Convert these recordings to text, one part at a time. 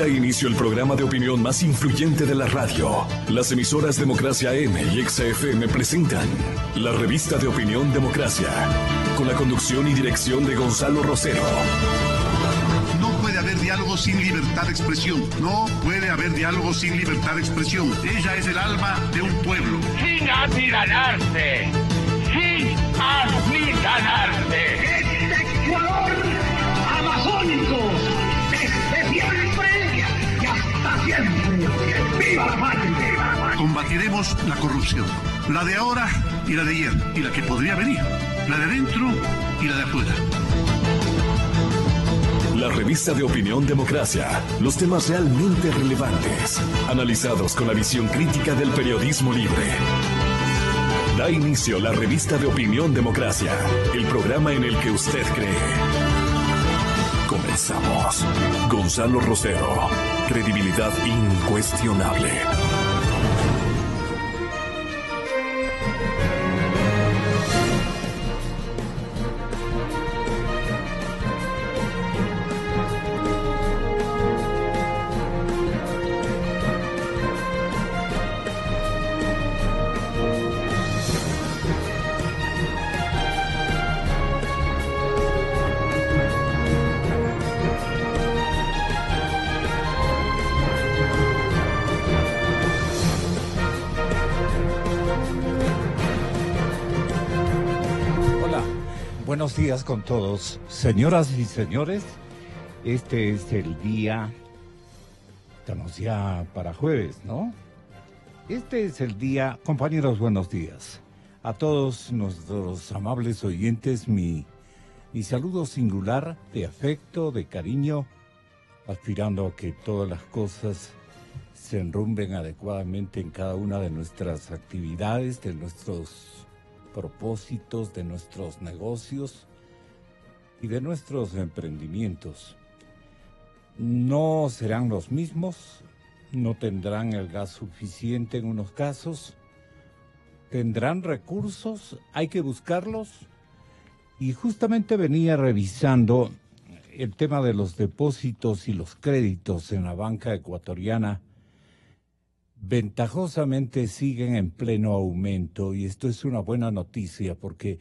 Da inicio el programa de opinión más influyente de la radio. Las emisoras Democracia AM y XFM presentan la revista de opinión Democracia, con la conducción y dirección de Gonzalo Rosero. No puede haber diálogo sin libertad de expresión. No puede haber diálogo sin libertad de expresión. Ella es el alma de un pueblo. Sin amilanarse. Sin amilanarse. Este Ecuador amazónico, desde siempre y hasta siempre. ¡Viva la patria! Combatiremos la corrupción. La de ahora y la de ayer. Y la que podría venir. La de adentro y la de afuera. La revista de opinión Democracia. Los temas realmente relevantes, analizados con la visión crítica del periodismo libre. Da inicio la revista de opinión Democracia, el programa en el que usted cree. Comenzamos. Gonzalo Rosero, credibilidad incuestionable. Buenos días con todos, señoras y señores. Este es el día, estamos ya para jueves, ¿no? Este es el día, compañeros, buenos días. A todos nuestros amables oyentes, mi saludo singular de afecto, de cariño, aspirando a que todas las cosas se enrumben adecuadamente en cada una de nuestras actividades, de nuestros propósitos, de nuestros negocios y de nuestros emprendimientos. No serán los mismos, no tendrán el gas suficiente en unos casos, tendrán recursos, hay que buscarlos, y justamente venía revisando el tema de los depósitos y los créditos en la banca ecuatoriana. Ventajosamente siguen en pleno aumento, y esto es una buena noticia porque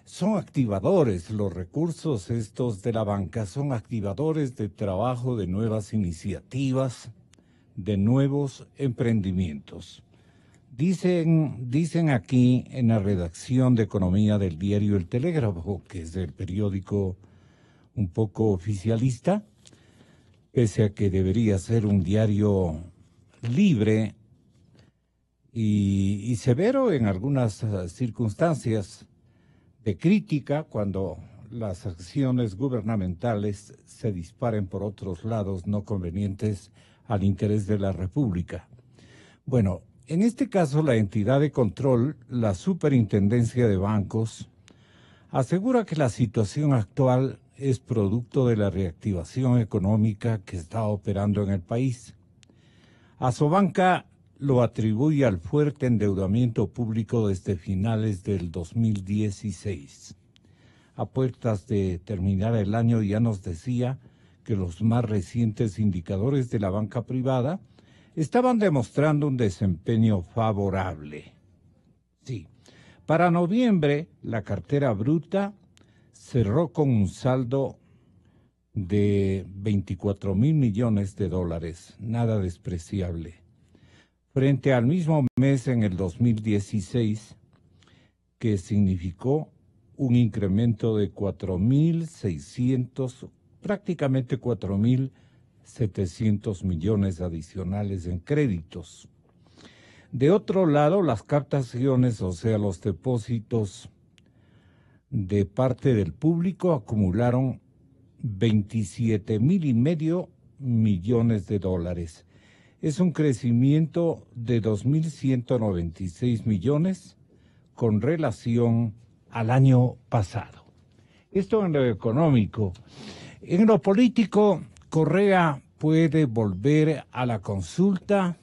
son activadores. Los recursos estos de la banca son activadores de trabajo, de nuevas iniciativas, de nuevos emprendimientos. Dicen aquí en la redacción de economía del diario El Telégrafo, que es el periódico un poco oficialista, pese a que debería ser un diario libre y severo en algunas circunstancias de crítica, cuando las acciones gubernamentales se disparen por otros lados no convenientes al interés de la República. Bueno, en este caso la entidad de control, la Superintendencia de Bancos, asegura que la situación actual es producto de la reactivación económica que está operando en el país. Asobanca lo atribuye al fuerte endeudamiento público desde finales del 2016. A puertas de terminar el año ya nos decía que los más recientes indicadores de la banca privada estaban demostrando un desempeño favorable. Sí, para noviembre la cartera bruta cerró con un saldo de 24,000 millones de dólares, nada despreciable, frente al mismo mes en el 2016, que significó un incremento de 4,600, prácticamente 4,700 millones adicionales en créditos. De otro lado, las captaciones, o sea, los depósitos de parte del público, acumularon 27,500 millones de dólares. Es un crecimiento de 2,196 millones con relación al año pasado. Esto en lo económico. En lo político, Correa puede volver a la consulta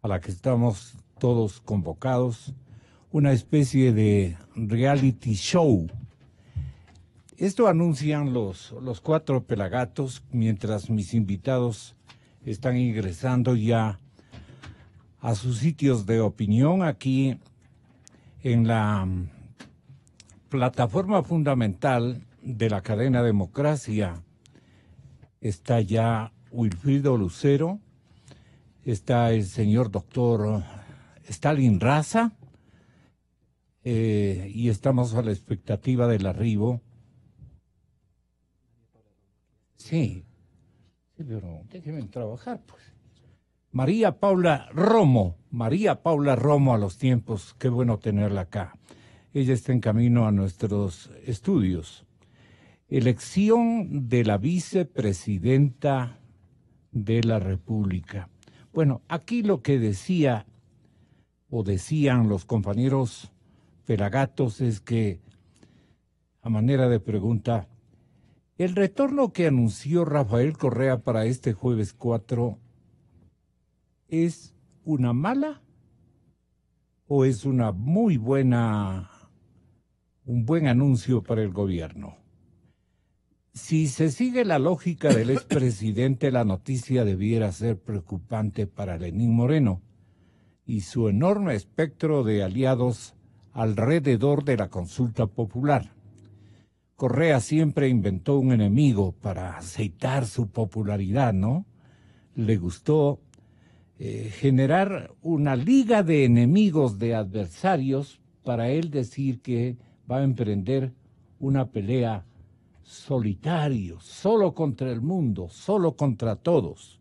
a la que estamos todos convocados, una especie de reality show. Esto anuncian los cuatro pelagatos, mientras mis invitados están ingresando ya a sus sitios de opinión aquí en la plataforma fundamental de la cadena Democracia. Está ya Wilfrido Lucero, está el señor doctor Stalin Raza, y estamos a la expectativa del arribo. Sí, pero déjenme trabajar, pues. María Paula Romo a los tiempos, qué bueno tenerla acá. Ella está en camino a nuestros estudios. Elección de la vicepresidenta de la República. Bueno, aquí lo que decían los compañeros Pelagatos es que, a manera de pregunta, el retorno que anunció Rafael Correa para este jueves 4 ¿es una mala o es una muy buena, un buen anuncio para el gobierno? Si se sigue la lógica del expresidente, la noticia debiera ser preocupante para Lenín Moreno y su enorme espectro de aliados alrededor de la consulta popular. Correa siempre inventó un enemigo para aceitar su popularidad, ¿no? Le gustó generar una liga de enemigos, de adversarios, para él decir que va a emprender una pelea solitario, solo contra el mundo, solo contra todos.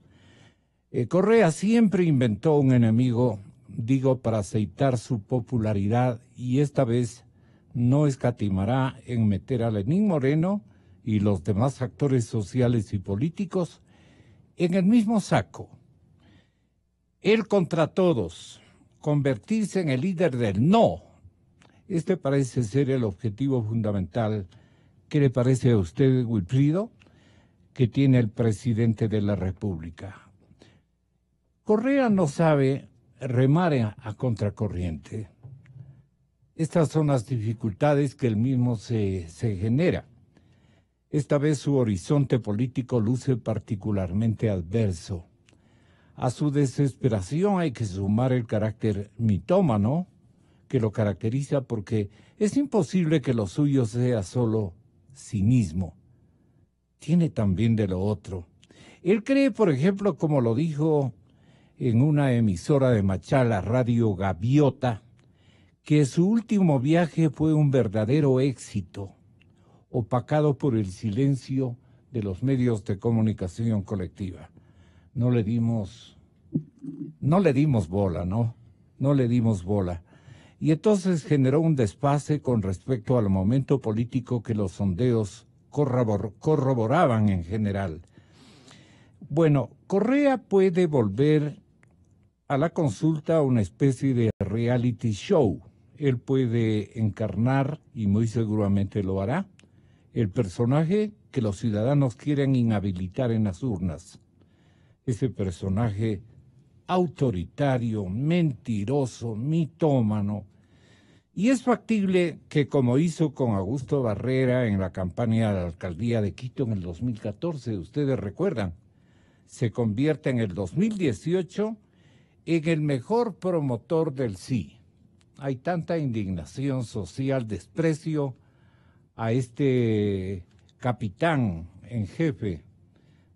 Correa siempre inventó un enemigo, digo, para aceitar su popularidad, y esta vez no escatimará en meter a Lenín Moreno y los demás actores sociales y políticos en el mismo saco. Él contra todos, convertirse en el líder del no. Este parece ser el objetivo fundamental. ¿Qué le parece a usted, Wilfrido, que tiene el presidente de la República? Correa no sabe remar a contracorriente. Estas son las dificultades que él mismo se genera. Esta vez su horizonte político luce particularmente adverso. A su desesperación hay que sumar el carácter mitómano que lo caracteriza, porque es imposible que lo suyo sea solo cinismo. Tiene también de lo otro. Él cree, por ejemplo, como lo dijo en una emisora de Machala, Radio Gaviota, que su último viaje fue un verdadero éxito, opacado por el silencio de los medios de comunicación colectiva. No le dimos bola, ¿no? No le dimos bola. Y entonces generó un desfase con respecto al momento político que los sondeos corroboraban en general. Bueno, Correa puede volver a la consulta una especie de reality show. Él puede encarnar, y muy seguramente lo hará, el personaje que los ciudadanos quieren inhabilitar en las urnas. Ese personaje autoritario, mentiroso, mitómano. Y es factible que, como hizo con Augusto Barrera en la campaña de la alcaldía de Quito en el 2014, ustedes recuerdan, se convierta en el 2018 en el mejor promotor del sí. Hay tanta indignación social, desprecio a este capitán en jefe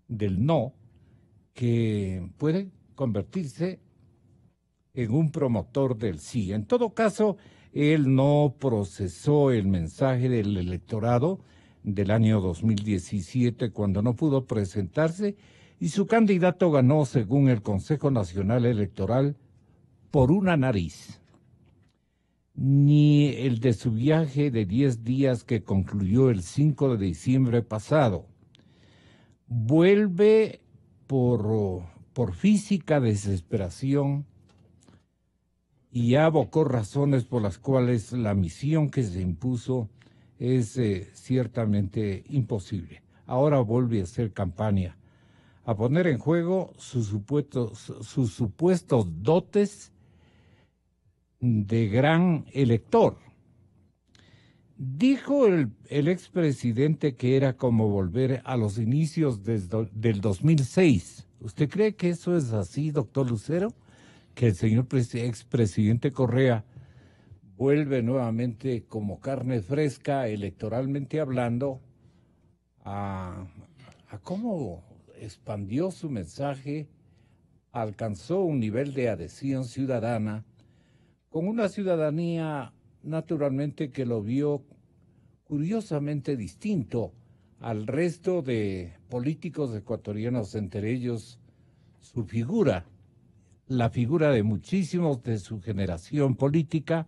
del no, que puede convertirse en un promotor del sí. En todo caso, él no procesó el mensaje del electorado del año 2017 cuando no pudo presentarse y su candidato ganó, según el Consejo Nacional Electoral, por una nariz. Ni el de su viaje de 10 días que concluyó el 5 de diciembre pasado. Vuelve por física desesperación y abocó razones por las cuales la misión que se impuso es ciertamente imposible. Ahora vuelve a hacer campaña, a poner en juego sus supuestos dotes de gran elector. Dijo el expresidente que era como volver a los inicios del 2006, ¿Usted cree que eso es así, doctor Lucero? Que el señor expresidente Correa vuelve nuevamente como carne fresca, electoralmente hablando, a cómo expandió su mensaje, alcanzó un nivel de adhesión ciudadana, con una ciudadanía naturalmente que lo vio curiosamente distinto al resto de políticos ecuatorianos, entre ellos su figura, la figura de muchísimos de su generación política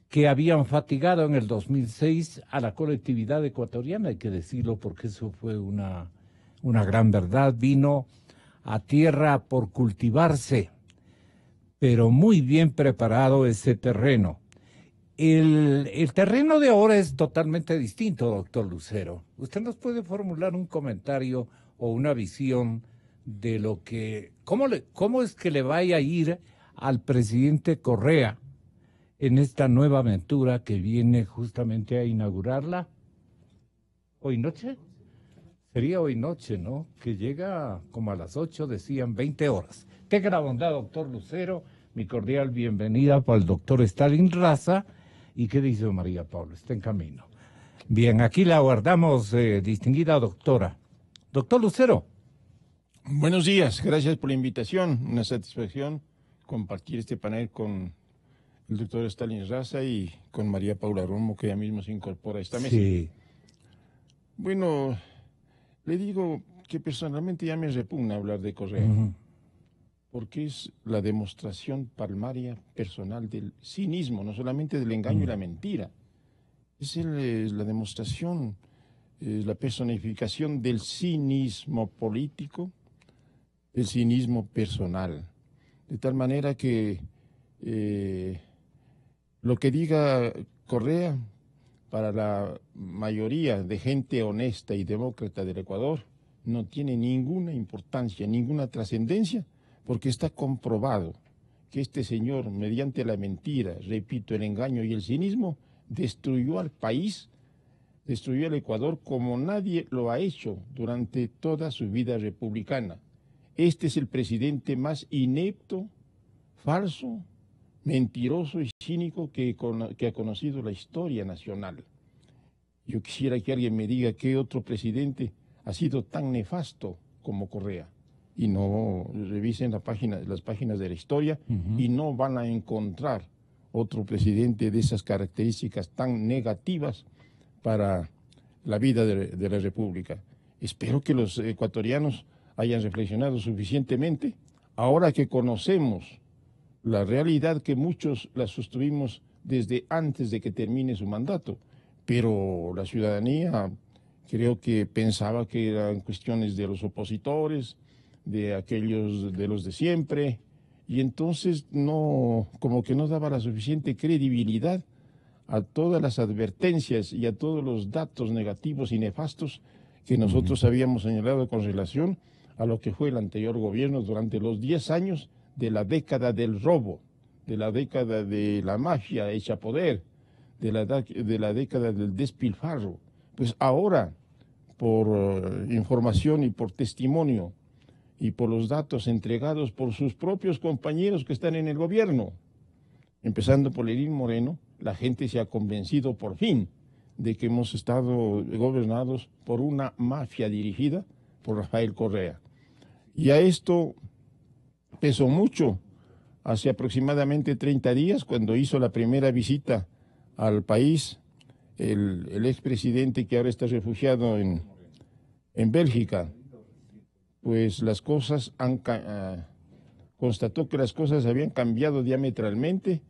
que habían fatigado en el 2006 a la colectividad ecuatoriana, hay que decirlo porque eso fue una gran verdad, vino a tierra por cultivarse, pero muy bien preparado ese terreno. El terreno de ahora es totalmente distinto, doctor Lucero. ¿Usted nos puede formular un comentario o una visión de lo que, cómo es que le vaya a ir al presidente Correa en esta nueva aventura que viene justamente a inaugurarla? ¿Hoy noche? Sería hoy noche, ¿no? Que llega como a las 8, decían 20 horas. Tenga la bondad, doctor Lucero, mi cordial bienvenida para el doctor Stalin Raza. ¿Y qué dice María Paula? Está en camino. Bien, aquí la aguardamos, distinguida doctora. Doctor Lucero. Buenos días, gracias por la invitación. Una satisfacción compartir este panel con el doctor Stalin Raza y con María Paula Romo, que ya mismo se incorpora a esta mesa. Sí. Bueno, le digo que personalmente ya me repugna hablar de Correa, porque es la demostración palmaria personal del cinismo, no solamente del engaño y la mentira. Es la demostración, la personificación del cinismo político, del cinismo personal. De tal manera que lo que diga Correa, para la mayoría de gente honesta y demócrata del Ecuador, no tiene ninguna importancia, ninguna trascendencia, porque está comprobado que este señor, mediante la mentira, repito, el engaño y el cinismo, destruyó al país, destruyó al Ecuador como nadie lo ha hecho durante toda su vida republicana. Este es el presidente más inepto, falso, mentiroso y cínico que ha conocido la historia nacional. Yo quisiera que alguien me diga qué otro presidente ha sido tan nefasto como Correa. Y no revisen las páginas de la historia y no van a encontrar otro presidente de esas características tan negativas para la vida de la República. Espero que los ecuatorianos hayan reflexionado suficientemente, ahora que conocemos la realidad que muchos la sostuvimos desde antes de que termine su mandato, pero la ciudadanía creo que pensaba que eran cuestiones de los opositores, de aquellos de los de siempre, y entonces como que no daba la suficiente credibilidad a todas las advertencias y a todos los datos negativos y nefastos que nosotros habíamos señalado con relación a lo que fue el anterior gobierno durante los 10 años de la década del robo, de la década de la mafia hecha poder, de la década del despilfarro. Pues ahora, por información y por testimonio y por los datos entregados por sus propios compañeros que están en el gobierno, empezando por Lenín Moreno, la gente se ha convencido por fin de que hemos estado gobernados por una mafia dirigida por Rafael Correa. Y a esto pesó mucho hace aproximadamente 30 días, cuando hizo la primera visita al país, el expresidente que ahora está refugiado en Bélgica, pues las cosas constató que las cosas habían cambiado diametralmente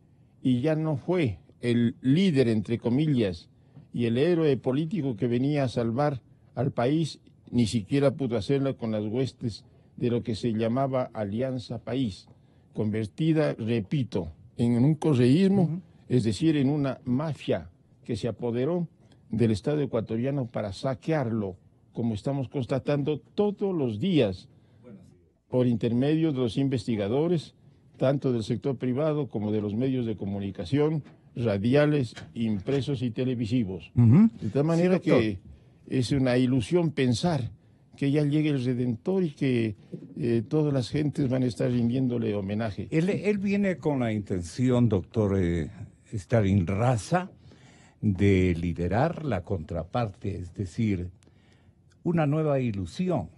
y ya no fue el líder, entre comillas, y el héroe político que venía a salvar al país, ni siquiera pudo hacerlo con las huestes de lo que se llamaba Alianza País, convertida, repito, en un correísmo, es decir, en una mafia que se apoderó del Estado ecuatoriano para saquearlo, como estamos constatando todos los días, por intermedio de los investigadores, tanto del sector privado como de los medios de comunicación, radiales, impresos y televisivos. De tal manera que es una ilusión pensar que ya llegue el Redentor y que todas las gentes van a estar rindiéndole homenaje. Él viene con la intención, doctor Stalin Raza, de liderar la contraparte, es decir, una nueva ilusión,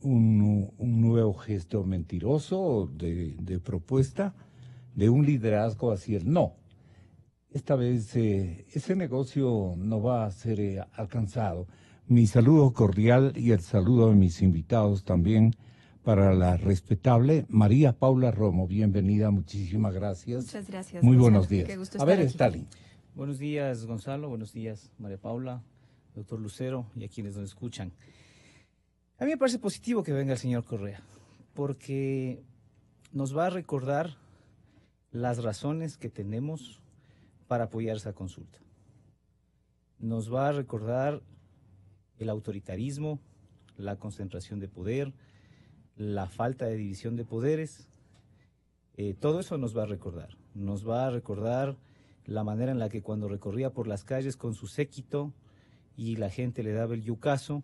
un nuevo gesto mentiroso de propuesta de un liderazgo hacia el no. Esta vez ese negocio no va a ser alcanzado. Mi saludo cordial y el saludo de mis invitados también para la respetable María Paula Romo. Bienvenida, muchísimas gracias. Muchas gracias. Muy Gonzalo. buenos días. Qué gusto A estar ver, aquí. Stalin. Buenos días, Gonzalo. Buenos días, María Paula, doctor Lucero y a quienes nos escuchan. A mí me parece positivo que venga el señor Correa, porque nos va a recordar las razones que tenemos para apoyar esa consulta. Nos va a recordar el autoritarismo, la concentración de poder, la falta de división de poderes. Todo eso nos va a recordar. Nos va a recordar la manera en la que cuando recorría por las calles con su séquito y la gente le daba el yucazo,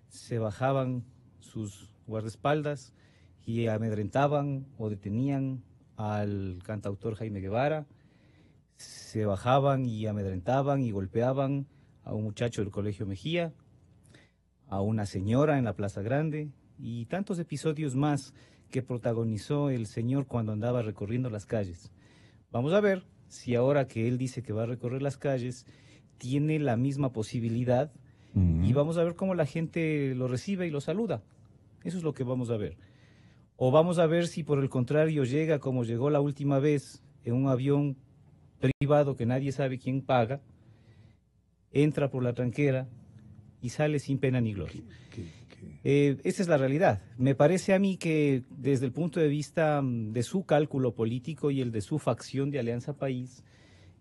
se bajaban sus guardaespaldas y amedrentaban o detenían al cantautor Jaime Guevara, se bajaban y amedrentaban y golpeaban a un muchacho del Colegio Mejía, a una señora en la Plaza Grande y tantos episodios más que protagonizó el señor cuando andaba recorriendo las calles. Vamos a ver si ahora que él dice que va a recorrer las calles, tiene la misma posibilidad y vamos a ver cómo la gente lo recibe y lo saluda. Eso es lo que vamos a ver. O vamos a ver si por el contrario llega como llegó la última vez en un avión privado que nadie sabe quién paga, entra por la tranquera y sale sin pena ni gloria. Esa es la realidad. Me parece a mí que desde el punto de vista de su cálculo político y el de su facción de Alianza País,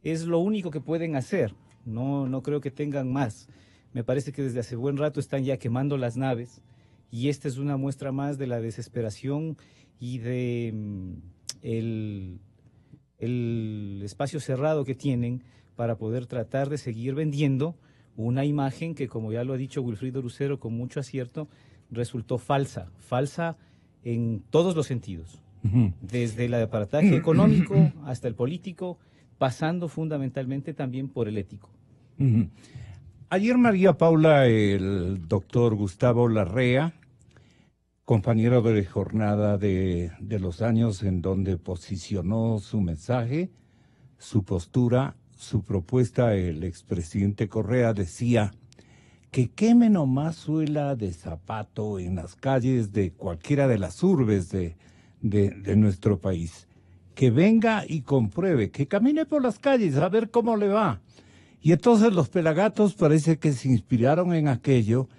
es lo único que pueden hacer. No creo que tengan más. Me parece que desde hace buen rato están ya quemando las naves y esta es una muestra más de la desesperación y de el espacio cerrado que tienen para poder tratar de seguir vendiendo una imagen que, como ya lo ha dicho Wilfrido Lucero con mucho acierto, resultó falsa en todos los sentidos, desde el aparataje económico hasta el político, pasando fundamentalmente también por el ético. Ayer, María Paula, el doctor Gustavo Larrea, compañero de jornada de los años en donde posicionó su mensaje, su postura, su propuesta, el expresidente Correa decía que queme nomás suela de zapato en las calles de cualquiera de las urbes de nuestro país. Que venga y compruebe, que camine por las calles a ver cómo le va. Y entonces los pelagatos parece que se inspiraron en aquello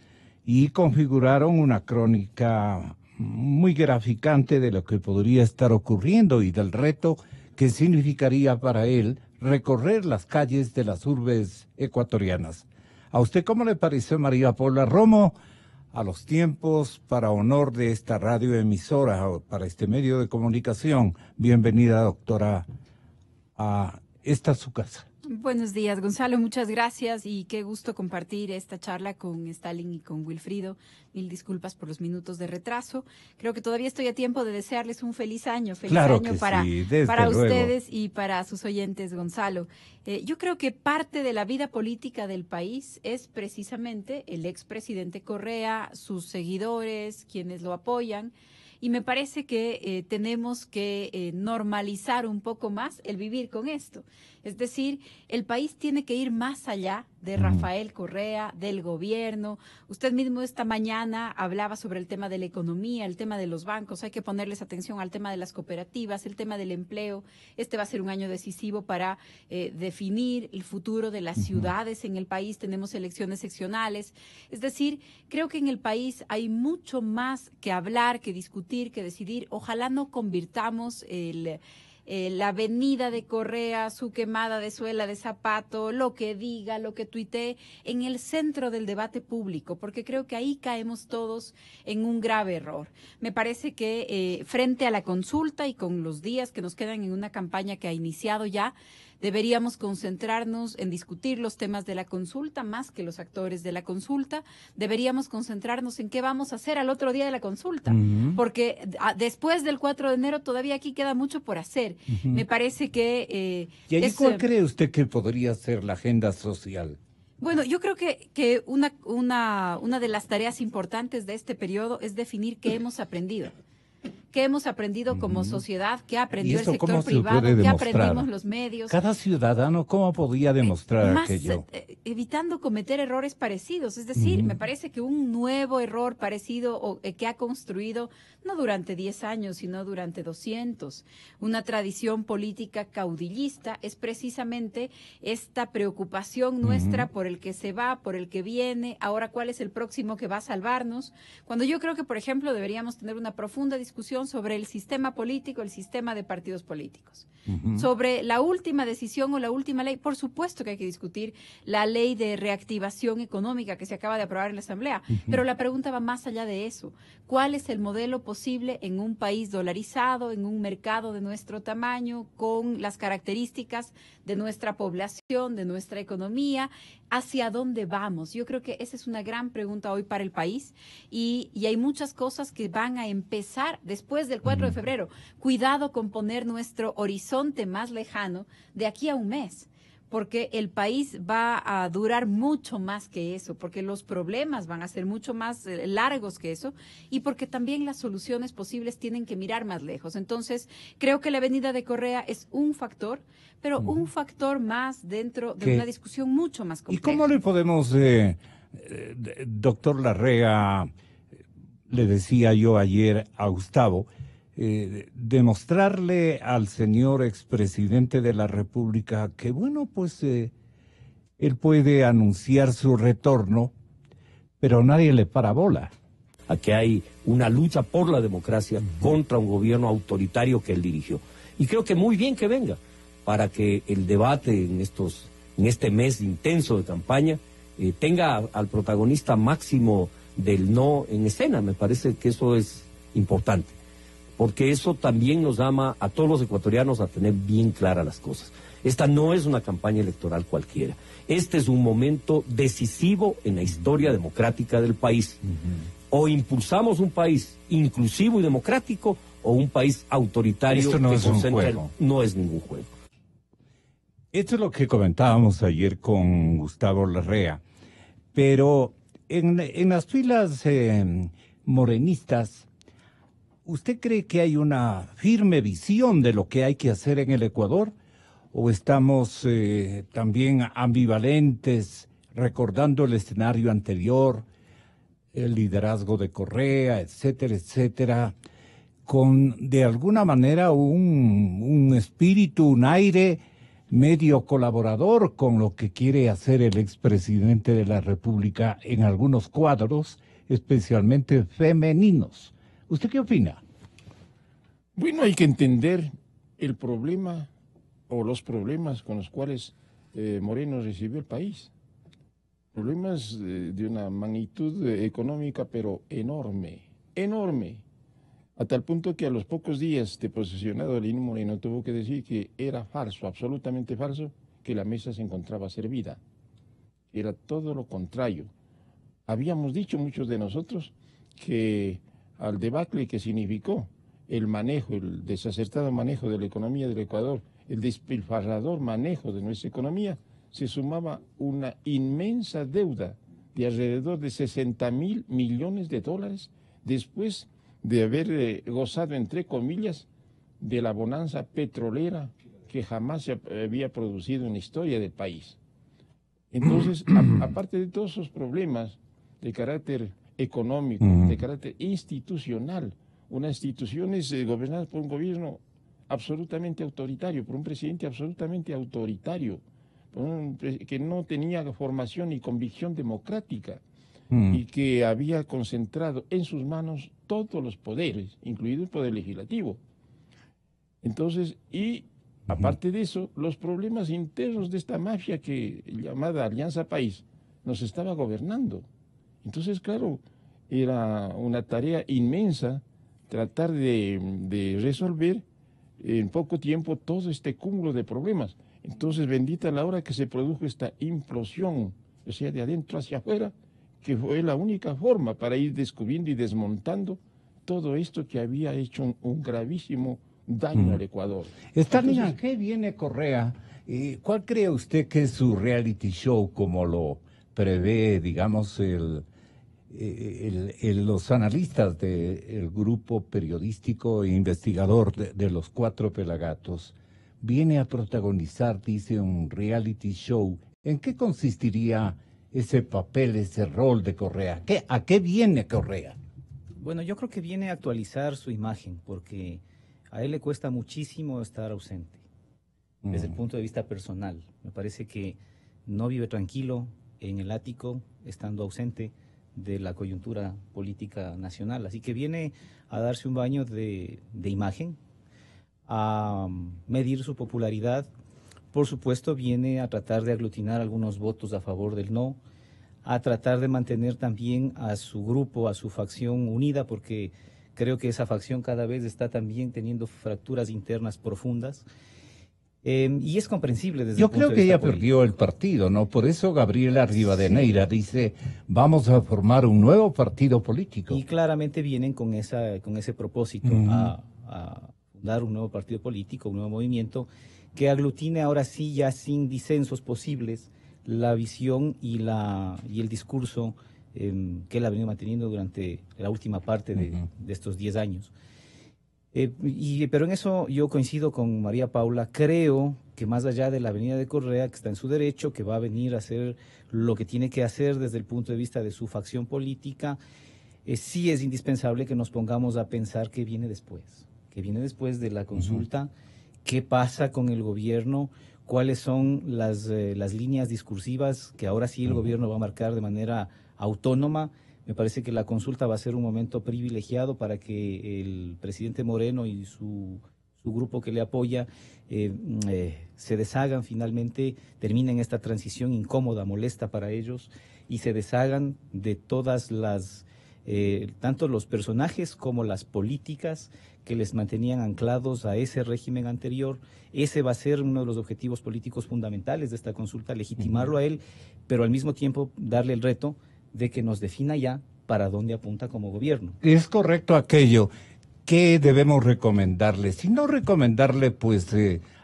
y configuraron una crónica muy graficante de lo que podría estar ocurriendo y del reto que significaría para él recorrer las calles de las urbes ecuatorianas. ¿A usted cómo le pareció, María Paula Romo, a los tiempos para honor de esta radioemisora o para este medio de comunicación? Bienvenida, doctora, a esta su casa. Buenos días, Gonzalo, muchas gracias y qué gusto compartir esta charla con Stalin y con Wilfrido. Mil disculpas por los minutos de retraso. Creo que todavía estoy a tiempo de desearles un feliz año para ustedes y para sus oyentes, Gonzalo. Yo creo que parte de la vida política del país es precisamente el expresidente Correa, sus seguidores, quienes lo apoyan. Y me parece que tenemos que normalizar un poco más el vivir con esto. Es decir, el país tiene que ir más allá de Rafael Correa, del gobierno. Usted mismo esta mañana hablaba sobre el tema de la economía, el tema de los bancos. Hay que ponerles atención al tema de las cooperativas, el tema del empleo. Este va a ser un año decisivo para definir el futuro de las ciudades en el país. Tenemos elecciones seccionales. Es decir, creo que en el país hay mucho más que hablar, que discutir, que decidir. Ojalá no convirtamos la venida de Correa, su quemada de suela de zapato, lo que diga, lo que tuitee, en el centro del debate público, porque creo que ahí caemos todos en un grave error. Me parece que frente a la consulta y con los días que nos quedan en una campaña que ha iniciado ya, Deberíamos concentrarnos en discutir los temas de la consulta más que los actores de la consulta. Deberíamos concentrarnos en qué vamos a hacer al otro día de la consulta, porque después del 4 de enero todavía aquí queda mucho por hacer. Me parece que... ¿Y ahí cuál cree usted que podría ser la agenda social? Bueno, yo creo que una de las tareas importantes de este periodo es definir qué hemos aprendido. ¿Qué hemos aprendido como sociedad? ¿Qué aprendió el sector privado? ¿Qué aprendimos los medios? Cada ciudadano, ¿cómo podía demostrar aquello? Evitando cometer errores parecidos. Es decir, me parece que un nuevo error parecido o que ha construido, no durante 10 años, sino durante 200, una tradición política caudillista, es precisamente esta preocupación nuestra por el que se va, por el que viene, ahora cuál es el próximo que va a salvarnos. Cuando yo creo que, por ejemplo, deberíamos tener una profunda discusión sobre el sistema político, el sistema de partidos políticos. Sobre la última decisión o la última ley, por supuesto que hay que discutir la ley de reactivación económica que se acaba de aprobar en la Asamblea, pero la pregunta va más allá de eso. ¿Cuál es el modelo posible en un país dolarizado, en un mercado de nuestro tamaño, con las características de nuestra población, de nuestra economía? ¿Hacia dónde vamos? Yo creo que esa es una gran pregunta hoy para el país y hay muchas cosas que van a empezar después del 4 de febrero. Cuidado con poner nuestro horizonte más lejano de aquí a un mes, porque el país va a durar mucho más que eso, porque los problemas van a ser mucho más largos que eso y porque también las soluciones posibles tienen que mirar más lejos. Entonces, creo que la venida de Correa es un factor, pero un factor más dentro de una discusión mucho más compleja. ¿Y cómo le podemos, doctor Larrea, le decía yo ayer a Gustavo, demostrarle al señor expresidente de la República que, bueno, pues él puede anunciar su retorno, pero nadie le para bola? Aquí hay una lucha por la democracia contra un gobierno autoritario que él dirigió. Y creo que muy bien que venga, para que el debate en este mes intenso de campaña tenga al protagonista máximo del no en escena. Me parece que eso es importante, porque eso también nos llama a todos los ecuatorianos a tener bien claras las cosas. Esta no es una campaña electoral cualquiera. Este es un momento decisivo en la historia democrática del país. O impulsamos un país inclusivo y democrático, o un país autoritario. Esto no es un juego. No es ningún juego. Esto es lo que comentábamos ayer con Gustavo Larrea. Pero en las filas morenistas, ¿usted cree que hay una firme visión de lo que hay que hacer en el Ecuador? ¿O estamos también ambivalentes, recordando el escenario anterior, el liderazgo de Correa, etcétera, etcétera, con de alguna manera un espíritu, un aire medio colaborador con lo que quiere hacer el expresidente de la República en algunos cuadros, especialmente femeninos? ¿Usted qué opina? Bueno, hay que entender el problema o los problemas con los cuales Moreno recibió el país. Problemas de una magnitud económica, pero enorme, enorme. A tal punto que a los pocos días de posesionado Lenín Moreno tuvo que decir que era falso, absolutamente falso, que la mesa se encontraba servida. Era todo lo contrario. Habíamos dicho muchos de nosotros que al debacle que significó el manejo, el desacertado manejo de la economía del Ecuador, el despilfarrador manejo de nuestra economía, se sumaba una inmensa deuda de alrededor de 60.000 millones de dólares después de haber gozado, entre comillas, de la bonanza petrolera que jamás se había producido en la historia del país. Entonces, aparte de todos esos problemas de carácter económico, de carácter institucional, unas instituciones gobernadas por un gobierno absolutamente autoritario, por un presidente absolutamente autoritario, que no tenía formación ni convicción democrática, y que había concentrado en sus manos todos los poderes, incluido el poder legislativo. Entonces, y aparte de eso, los problemas internos de esta mafia llamada Alianza País nos estaba gobernando. Entonces, claro, era una tarea inmensa tratar de resolver en poco tiempo todo este cúmulo de problemas. Entonces, bendita la hora que se produjo esta implosión, o sea, de adentro hacia afuera, que fue la única forma para ir descubriendo y desmontando todo esto que había hecho un gravísimo daño al Ecuador. Stalin, ¿a qué viene Correa? ¿Cuál cree usted que es su reality show, como lo prevé, digamos, los analistas del grupo periodístico e investigador de los Cuatro Pelagatos? Viene a protagonizar, dice, un reality show. ¿En qué consistiría ese papel, ese rol de Correa? ¿A qué viene Correa? Bueno, yo creo que viene a actualizar su imagen, porque a él le cuesta muchísimo estar ausente, desde el punto de vista personal. Me parece que no vive tranquilo en el ático, estando ausente de la coyuntura política nacional. Así que viene a darse un baño de imagen, a medir su popularidad. Por supuesto, viene a tratar de aglutinar algunos votos a favor del no, a tratar de mantener también a su grupo, a su facción unida, porque creo que esa facción cada vez está también teniendo fracturas internas profundas. Y es comprensible desde Yo el punto creo de que vista ella perdió el partido, ¿no? Por eso Gabriela Rivadeneira dice, vamos a formar un nuevo partido político. Y claramente vienen con ese propósito, a fundar un nuevo partido político, un nuevo movimiento que aglutine ahora sí, ya sin disensos posibles, la visión y el discurso que él ha venido manteniendo durante la última parte de estos 10 años. Pero en eso yo coincido con María Paula. Creo que más allá de la venida de Correa, que está en su derecho, que va a venir a hacer lo que tiene que hacer desde el punto de vista de su facción política, sí es indispensable que nos pongamos a pensar qué viene después de la consulta, qué pasa con el gobierno, cuáles son las líneas discursivas que ahora sí el gobierno va a marcar de manera autónoma. Me parece que la consulta va a ser un momento privilegiado para que el presidente Moreno y su grupo que le apoya se deshagan finalmente, terminen esta transición incómoda, molesta para ellos, y se deshagan de todas las, tanto los personajes como las políticas que les mantenían anclados a ese régimen anterior. Ese va a ser uno de los objetivos políticos fundamentales de esta consulta, legitimarlo a él, pero al mismo tiempo darle el reto de que nos defina ya para dónde apunta como gobierno. Es correcto aquello. ¿Qué debemos recomendarle? Si no recomendarle, pues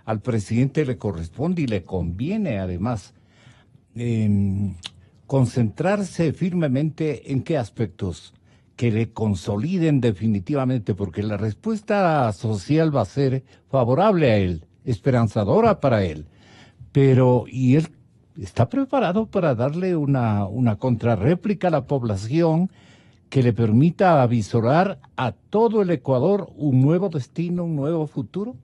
al presidente le corresponde y le conviene además concentrarse firmemente en qué aspectos que le consoliden definitivamente, porque la respuesta social va a ser favorable a él, esperanzadora para él, pero y él está preparado para darle una contrarréplica a la población que le permita avisorar a todo el Ecuador un nuevo destino, un nuevo futuro.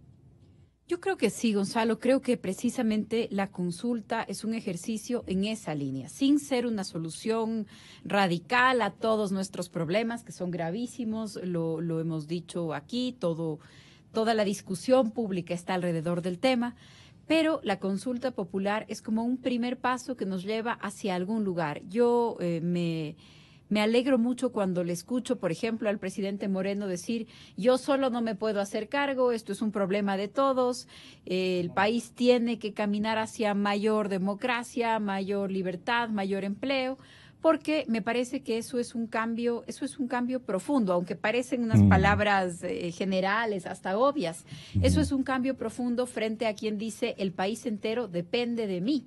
Yo creo que sí, Gonzalo. Creo que precisamente la consulta es un ejercicio en esa línea, sin ser una solución radical a todos nuestros problemas, que son gravísimos, lo hemos dicho aquí, toda la discusión pública está alrededor del tema, pero la consulta popular es como un primer paso que nos lleva hacia algún lugar. Yo me alegro mucho cuando le escucho, por ejemplo, al presidente Moreno decir, yo solo no me puedo hacer cargo, esto es un problema de todos, el país tiene que caminar hacia mayor democracia, mayor libertad, mayor empleo, porque me parece que eso es un cambio profundo, aunque parecen unas palabras generales, hasta obvias. Eso es un cambio profundo frente a quien dice, el país entero depende de mí.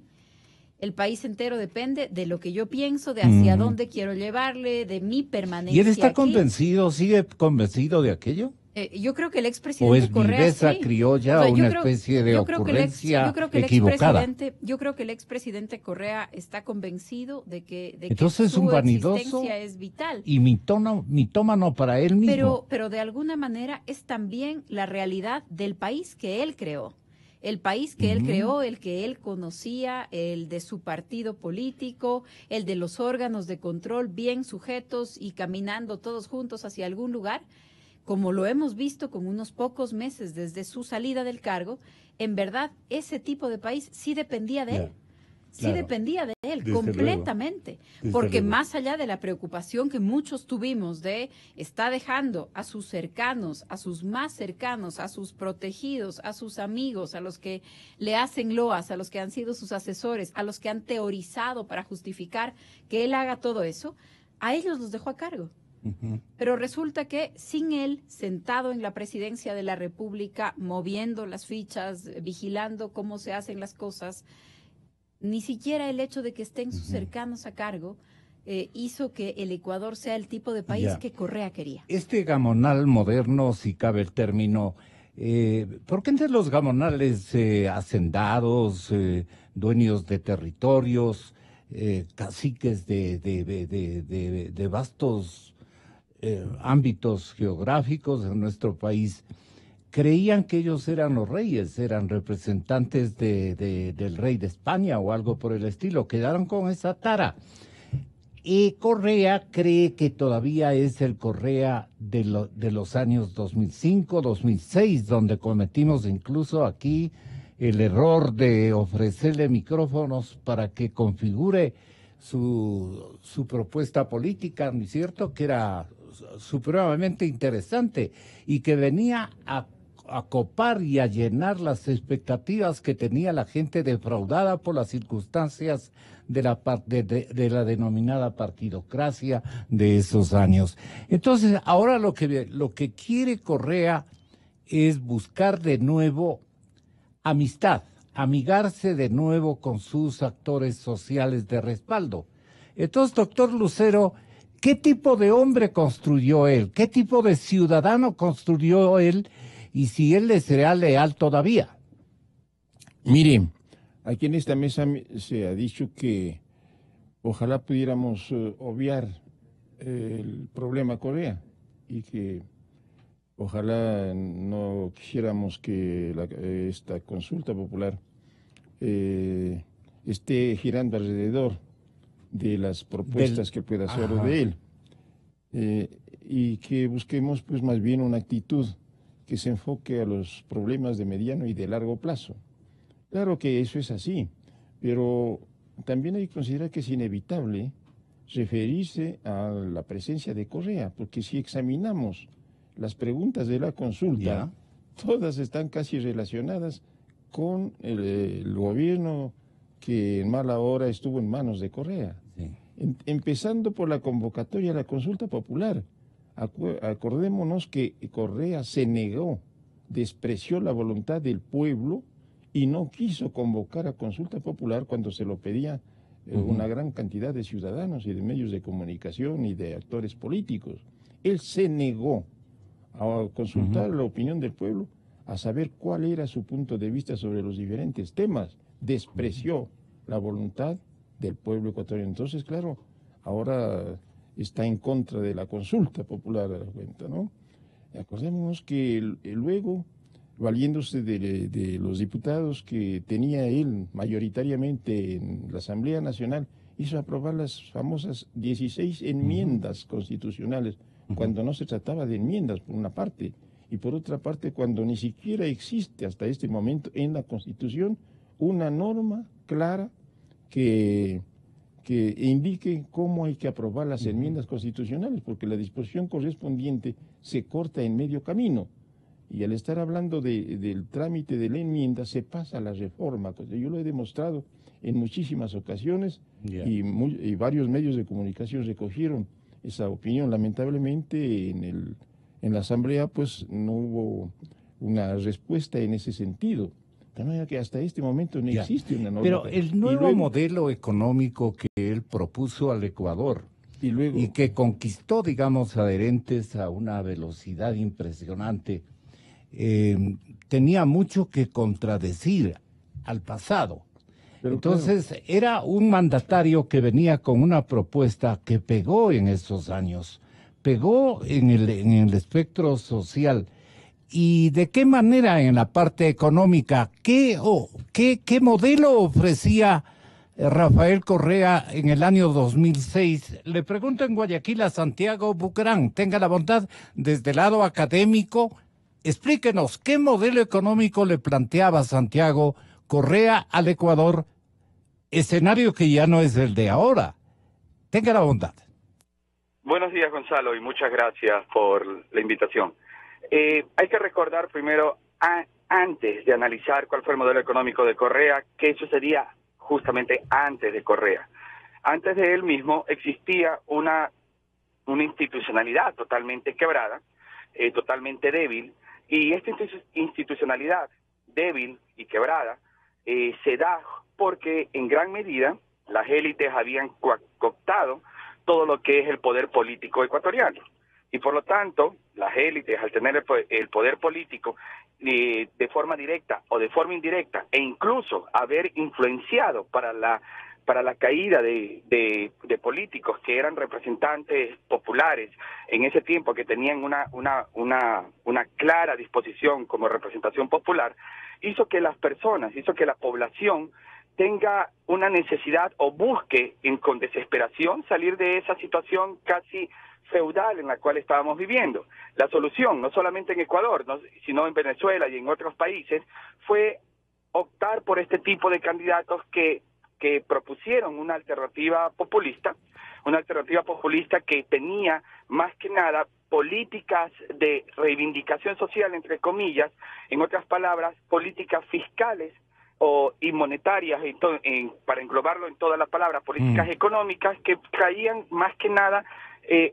El país entero depende de lo que yo pienso, de hacia dónde quiero llevarle, de mi permanencia. ¿Y él está aquí. convencido, sigue convencido de aquello? Yo creo que el expresidente ¿O es Correa, viveza sí. criolla, o una especie de ocurrencia equivocada? Yo creo que el expresidente Correa está convencido de que Entonces es su un vanidoso existencia es vital. Y mitómano para él mismo. Pero de alguna manera es también la realidad del país que él creó. El país que él creó, el que él conocía, el de su partido político, el de los órganos de control bien sujetos y caminando todos juntos hacia algún lugar, como lo hemos visto con unos pocos meses desde su salida del cargo, en verdad ese tipo de país sí dependía de él. sí Claro. dependía de él Desde completamente, luego. Desde porque luego. más allá de la preocupación que muchos tuvimos de está dejando a sus cercanos, a sus más cercanos, a sus protegidos, a sus amigos, a los que le hacen loas, a los que han sido sus asesores, a los que han teorizado para justificar que él haga todo eso, a ellos los dejó a cargo. Ujú. Pero resulta que sin él, sentado en la presidencia de la República, moviendo las fichas, vigilando cómo se hacen las cosas, ni siquiera el hecho de que estén sus cercanos a cargo hizo que el Ecuador sea el tipo de país Ya. que Correa quería. Este gamonal moderno, si cabe el término, ¿por qué entre los gamonales hacendados, dueños de territorios, caciques de vastos ámbitos geográficos en nuestro país, creían que ellos eran los reyes, eran representantes del rey de España o algo por el estilo? Quedaron con esa tara. Y Correa cree que todavía es el Correa de los años 2005, 2006, donde cometimos incluso aquí el error de ofrecerle micrófonos para que configure su propuesta política, ¿no es cierto?, que era supremamente interesante y que venía a copar y a llenar las expectativas que tenía la gente defraudada por las circunstancias de la denominada partidocracia de esos años. Entonces, ahora lo que quiere Correa es buscar de nuevo amistad, amigarse de nuevo con sus actores sociales de respaldo. Entonces, doctor Lucero, ¿qué tipo de hombre construyó él? ¿Qué tipo de ciudadano construyó él? Y si él le será leal todavía. Mire, aquí en esta mesa se ha dicho que ojalá pudiéramos obviar el problema Correa y que ojalá no quisiéramos que esta consulta popular esté girando alrededor de las propuestas que pueda hacer de él y que busquemos pues más bien una actitud que se enfoque a los problemas de mediano y de largo plazo. Claro que eso es así, pero también hay que considerar que es inevitable referirse a la presencia de Correa, porque si examinamos las preguntas de la consulta, todas están casi relacionadas con el gobierno que en mala hora estuvo en manos de Correa. Sí. Empezando por la convocatoria a la consulta popular. Acordémonos que Correa se negó, despreció la voluntad del pueblo y no quiso convocar a consulta popular cuando se lo pedía una gran cantidad de ciudadanos y de medios de comunicación y de actores políticos. Él se negó a consultar la opinión del pueblo, a saber cuál era su punto de vista sobre los diferentes temas. Despreció la voluntad del pueblo ecuatoriano. Entonces, claro, ahora está en contra de la consulta popular, a la cuenta, ¿no? Acordémonos que luego, valiéndose de los diputados que tenía él mayoritariamente en la Asamblea Nacional, hizo aprobar las famosas 16 enmiendas constitucionales, cuando no se trataba de enmiendas, por una parte, y por otra parte, cuando ni siquiera existe hasta este momento en la Constitución una norma clara que indique cómo hay que aprobar las enmiendas constitucionales, porque la disposición correspondiente se corta en medio camino. Y al estar hablando del trámite de la enmienda, se pasa a la reforma. Yo lo he demostrado en muchísimas ocasiones y varios medios de comunicación recogieron esa opinión. Lamentablemente en la Asamblea pues no hubo una respuesta en ese sentido. De manera que hasta este momento no existe una norma. Pero el nuevo modelo económico que él propuso al Ecuador y que conquistó, digamos, adherentes a una velocidad impresionante, tenía mucho que contradecir al pasado. Pero entonces era un mandatario que venía con una propuesta que pegó en esos años, pegó en el espectro social. ¿Y de qué manera en la parte económica? ¿Qué modelo ofrecía Rafael Correa en el año 2006? Le pregunto en Guayaquil a Santiago Bucarán. Tenga la bondad, desde el lado académico, explíquenos qué modelo económico le planteaba Santiago Correa al Ecuador escenario que ya no es el de ahora. Tenga la bondad. Buenos días, Gonzalo, y muchas gracias por la invitación. Hay que recordar primero, antes de analizar cuál fue el modelo económico de Correa, que sucedía justamente antes de Correa. Antes de él mismo existía una institucionalidad totalmente quebrada, totalmente débil, y esta institucionalidad débil y quebrada se da porque en gran medida las élites habían cooptado todo lo que es el poder político ecuatoriano. Y por lo tanto, las élites, al tener el poder político de forma directa o de forma indirecta, e incluso haber influenciado para la caída de políticos que eran representantes populares en ese tiempo, que tenían una clara disposición como representación popular, hizo que las personas, hizo que la población tenga una necesidad o busque con desesperación salir de esa situación casi feudal en la cual estábamos viviendo. La solución, no solamente en Ecuador, sino en Venezuela y en otros países, fue optar por este tipo de candidatos que propusieron una alternativa populista que tenía más que nada políticas de reivindicación social, entre comillas, en otras palabras, políticas fiscales y monetarias, para englobarlo en todas las palabras, políticas económicas que caían más que nada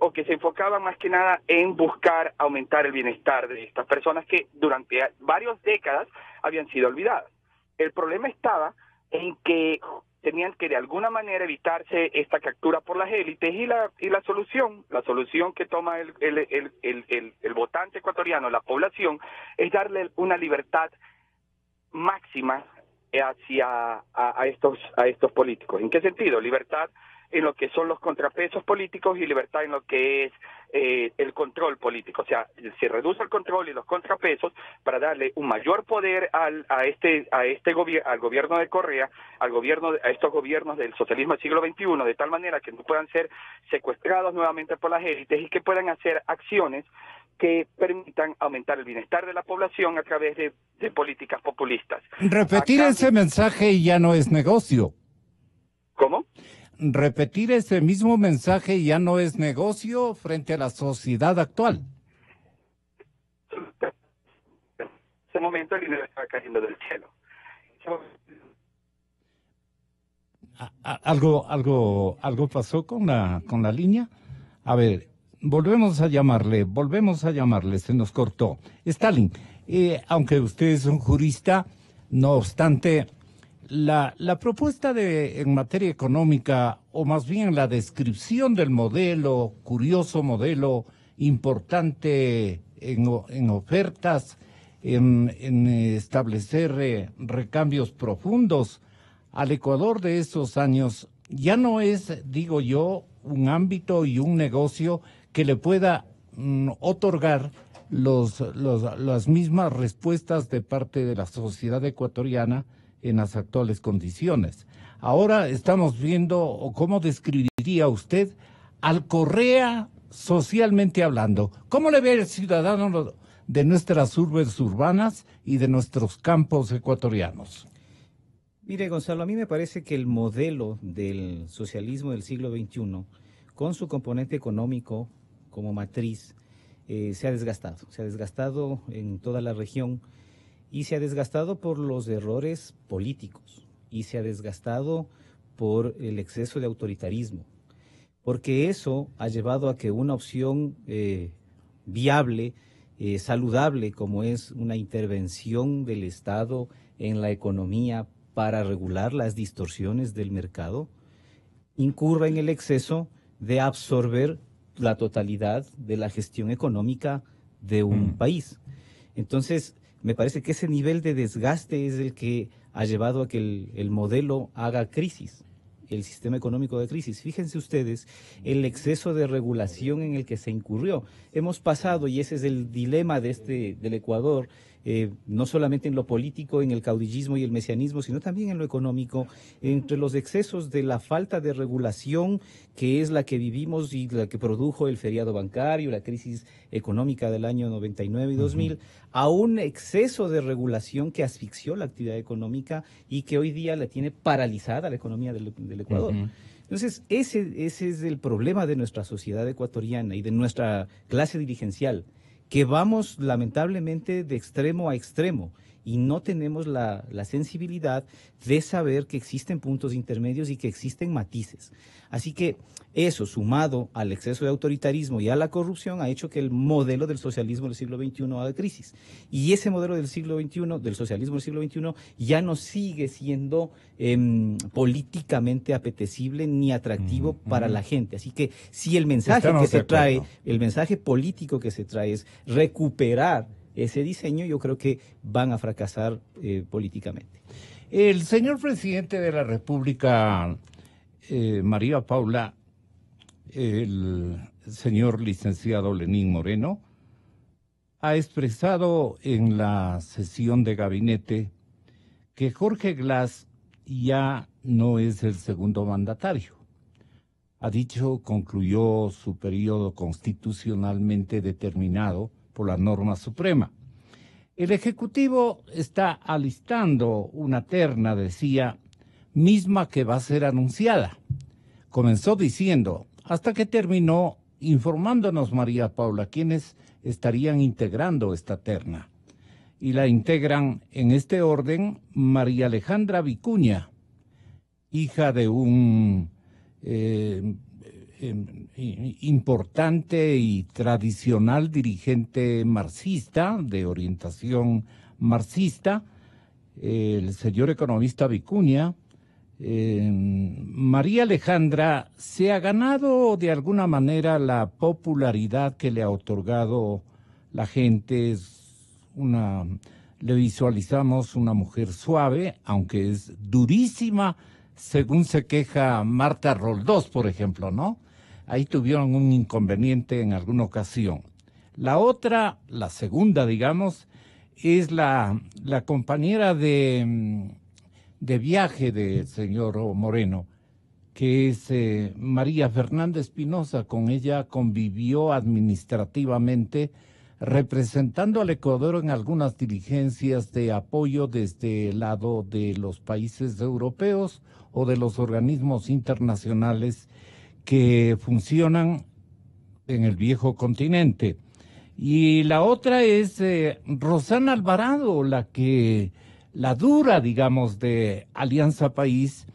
o que se enfocaban más que nada en buscar aumentar el bienestar de estas personas que durante varias décadas habían sido olvidadas. El problema estaba en que tenían que de alguna manera evitarse esta captura por las élites, y la solución que toma el votante ecuatoriano, la población, es darle una libertad máxima hacia a estos políticos. ¿En qué sentido? Libertad en lo que son los contrapesos políticos y libertad en lo que es el control político. O sea, se reduce el control y los contrapesos para darle un mayor poder al gobierno de Correa, a estos gobiernos del socialismo del siglo XXI, de tal manera que no puedan ser secuestrados nuevamente por las élites y que puedan hacer acciones que permitan aumentar el bienestar de la población a través de políticas populistas. Repetir ese mensaje ya no es negocio. ¿Cómo? Repetir ese mismo mensaje ya no es negocio frente a la sociedad actual. En ese momento el dinero estaba cayendo del cielo. ¿Algo pasó con la línea? A ver, volvemos a llamarle, se nos cortó. Stalin, aunque usted es un jurista, no obstante, la propuesta en materia económica, o más bien la descripción del modelo, curioso modelo, importante en ofertas, en establecer recambios profundos al Ecuador de esos años, ya no es, digo yo, un ámbito y un negocio que le pueda otorgar las mismas respuestas de parte de la sociedad ecuatoriana en las actuales condiciones. Ahora estamos viendo, o cómo describiría usted al Correa socialmente hablando. ¿Cómo le ve el ciudadano de nuestras urbes urbanas y de nuestros campos ecuatorianos? Mire, Gonzalo, a mí me parece que el modelo del socialismo del siglo XXI, con su componente económico como matriz, se ha desgastado en toda la región, y se ha desgastado por los errores políticos, y se ha desgastado por el exceso de autoritarismo, porque eso ha llevado a que una opción viable, saludable, como es una intervención del Estado en la economía para regular las distorsiones del mercado, incurra en el exceso de absorber la totalidad de la gestión económica de un país. Entonces, me parece que ese nivel de desgaste es el que ha llevado a que el modelo haga crisis, el sistema económico de crisis. Fíjense ustedes el exceso de regulación en el que se incurrió. Hemos pasado, y ese es el dilema del Ecuador, no solamente en lo político, en el caudillismo y el mesianismo, sino también en lo económico, entre los excesos de la falta de regulación que es la que vivimos y la que produjo el feriado bancario, la crisis económica del año 99 y 2000, a un exceso de regulación que asfixió la actividad económica y que hoy día la tiene paralizada la economía del Ecuador. Entonces, ese es el problema de nuestra sociedad ecuatoriana y de nuestra clase dirigencial, que vamos lamentablemente de extremo a extremo y no tenemos la sensibilidad de saber que existen puntos intermedios y que existen matices. Así que eso, sumado al exceso de autoritarismo y a la corrupción, ha hecho que el modelo del socialismo del siglo XXI haga crisis. Y ese modelo del siglo XXI, del socialismo del siglo XXI, ya no sigue siendo políticamente apetecible ni atractivo para la gente. Así que si el mensaje que se trae, el mensaje político que se trae es recuperar ese diseño, yo creo que van a fracasar políticamente. El señor presidente de la República, María Paula, el señor licenciado Lenín Moreno, ha expresado en la sesión de gabinete que Jorge Glass ya no es el segundo mandatario. Ha dicho, concluyó su periodo constitucionalmente determinado por la norma suprema. El Ejecutivo está alistando una terna, decía, misma que va a ser anunciada. Comenzó diciendo, hasta que terminó informándonos María Paula, quienes estarían integrando esta terna. Y la integran en este orden María Alejandra Vicuña, hija de un importante y tradicional dirigente marxista, de orientación marxista, el señor economista Vicuña. María Alejandra se ha ganado de alguna manera la popularidad que le ha otorgado la gente. Le visualizamos una mujer suave, aunque es durísima, según se queja Marta Roldós, por ejemplo, ¿no? Ahí tuvieron un inconveniente en alguna ocasión. La otra, la segunda, digamos, es la compañera de viaje del señor Moreno, que es María Fernanda Espinosa. Con ella convivió administrativamente, representando al Ecuador en algunas diligencias de apoyo desde el lado de los países europeos o de los organismos internacionales que funcionan en el viejo continente. Y la otra es Rosana Alvarado, la dura, digamos, de Alianza País,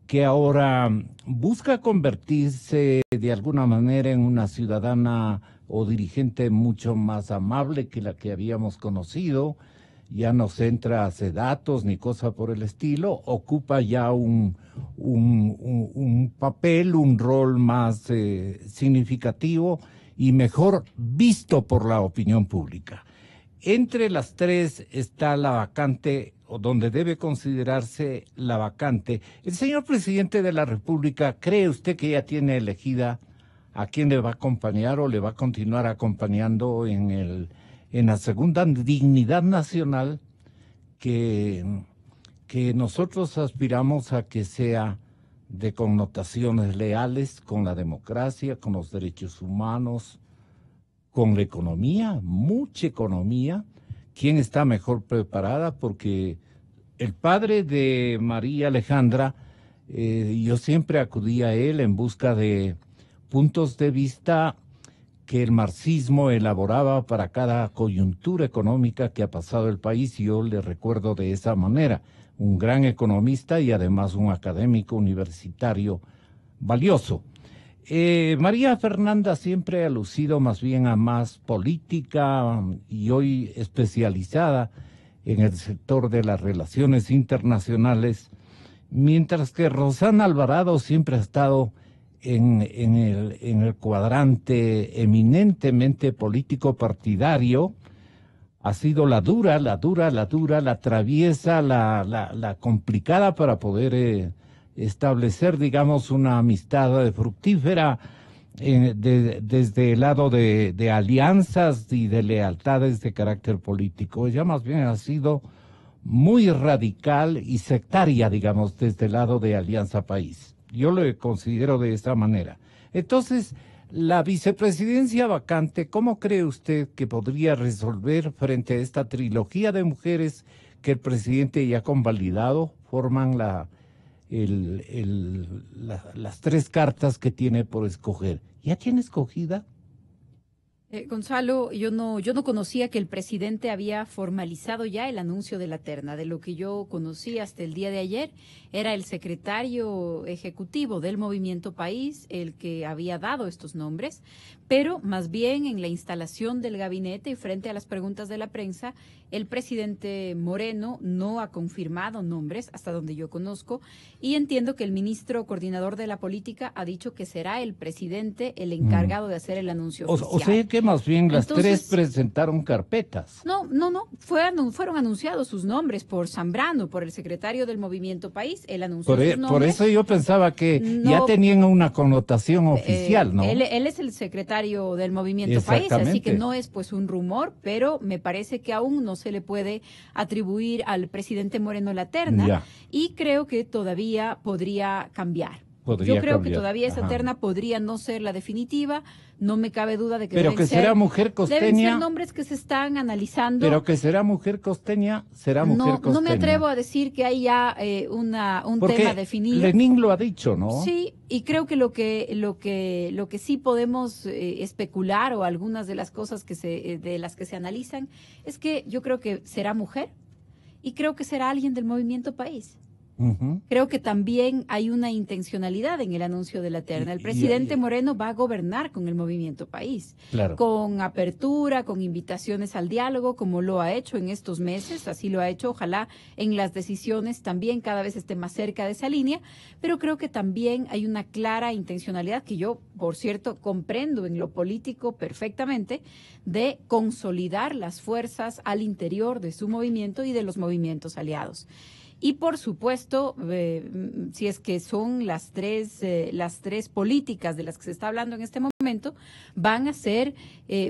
que ahora busca convertirse de alguna manera en una ciudadana o dirigente mucho más amable que la que habíamos conocido. Ya no se entra a hacer datos ni cosa por el estilo, ocupa ya un papel, un rol más significativo y mejor visto por la opinión pública. Entre las tres está la vacante, o donde debe considerarse la vacante. El señor presidente de la República, ¿cree usted que ya tiene elegida a quién le va a acompañar o le va a continuar acompañando en la segunda dignidad nacional que nosotros aspiramos a que sea de connotaciones leales con la democracia, con los derechos humanos, con la economía, mucha economía? ¿Quién está mejor preparada? Porque el padre de María Alejandra, yo siempre acudí a él en busca de puntos de vista que el marxismo elaboraba para cada coyuntura económica que ha pasado el país, y yo le recuerdo de esa manera, un gran economista y además un académico universitario valioso. María Fernanda siempre ha lucido más bien a más política y hoy especializada en el sector de las relaciones internacionales, mientras que Rosana Alvarado siempre ha estado en el cuadrante eminentemente político partidario. Ha sido la dura, la traviesa, la complicada para poder establecer, digamos, una amistad fructífera desde el lado de alianzas y de lealtades de carácter político. Ella más bien ha sido muy radical y sectaria, digamos, desde el lado de Alianza País. Yo lo considero de esta manera. Entonces, la vicepresidencia vacante, ¿cómo cree usted que podría resolver frente a esta trilogía de mujeres que el presidente ya ha convalidado? Forman las tres cartas que tiene por escoger. ¿Ya tiene escogida? Gonzalo, yo no conocía que el presidente había formalizado ya el anuncio de la terna. De lo que yo conocí hasta el día de ayer, era el secretario ejecutivo del Movimiento País el que había dado estos nombres, pero más bien en la instalación del gabinete y frente a las preguntas de la prensa, el presidente Moreno no ha confirmado nombres hasta donde yo conozco, y entiendo que el ministro coordinador de la política ha dicho que será el presidente el encargado de hacer el anuncio oficial. O sea que más bien las tres presentaron carpetas. No, fueron anunciados sus nombres por Zambrano, por el secretario del Movimiento País. Él anunció sus nombres. Por eso yo pensaba que ya tenían una connotación oficial, ¿no? Él es el secretario del Movimiento País, así que no es pues un rumor, pero me parece que aún no se le puede atribuir al presidente Moreno la terna, y creo que todavía podría cambiar. Yo creo que todavía esa terna podría no ser la definitiva, no me cabe duda de que pero que será mujer costeña. Deben ser nombres que se están analizando. Pero que será mujer costeña, No me atrevo a decir que hay ya un tema definido. Lenin lo ha dicho, ¿no? Sí, y creo que lo que sí podemos especular, o algunas de las cosas de las que se analizan, es que yo creo que será mujer y creo que será alguien del Movimiento País. Creo que también hay una intencionalidad en el anuncio de la terna. El presidente Moreno va a gobernar con el Movimiento País, con apertura, con invitaciones al diálogo, como lo ha hecho en estos meses, así lo ha hecho. Ojalá en las decisiones también cada vez esté más cerca de esa línea, pero creo que también hay una clara intencionalidad que yo, por cierto, comprendo en lo político perfectamente, de consolidar las fuerzas al interior de su movimiento y de los movimientos aliados. Y por supuesto, si es que son las tres políticas de las que se está hablando en este momento, van a ser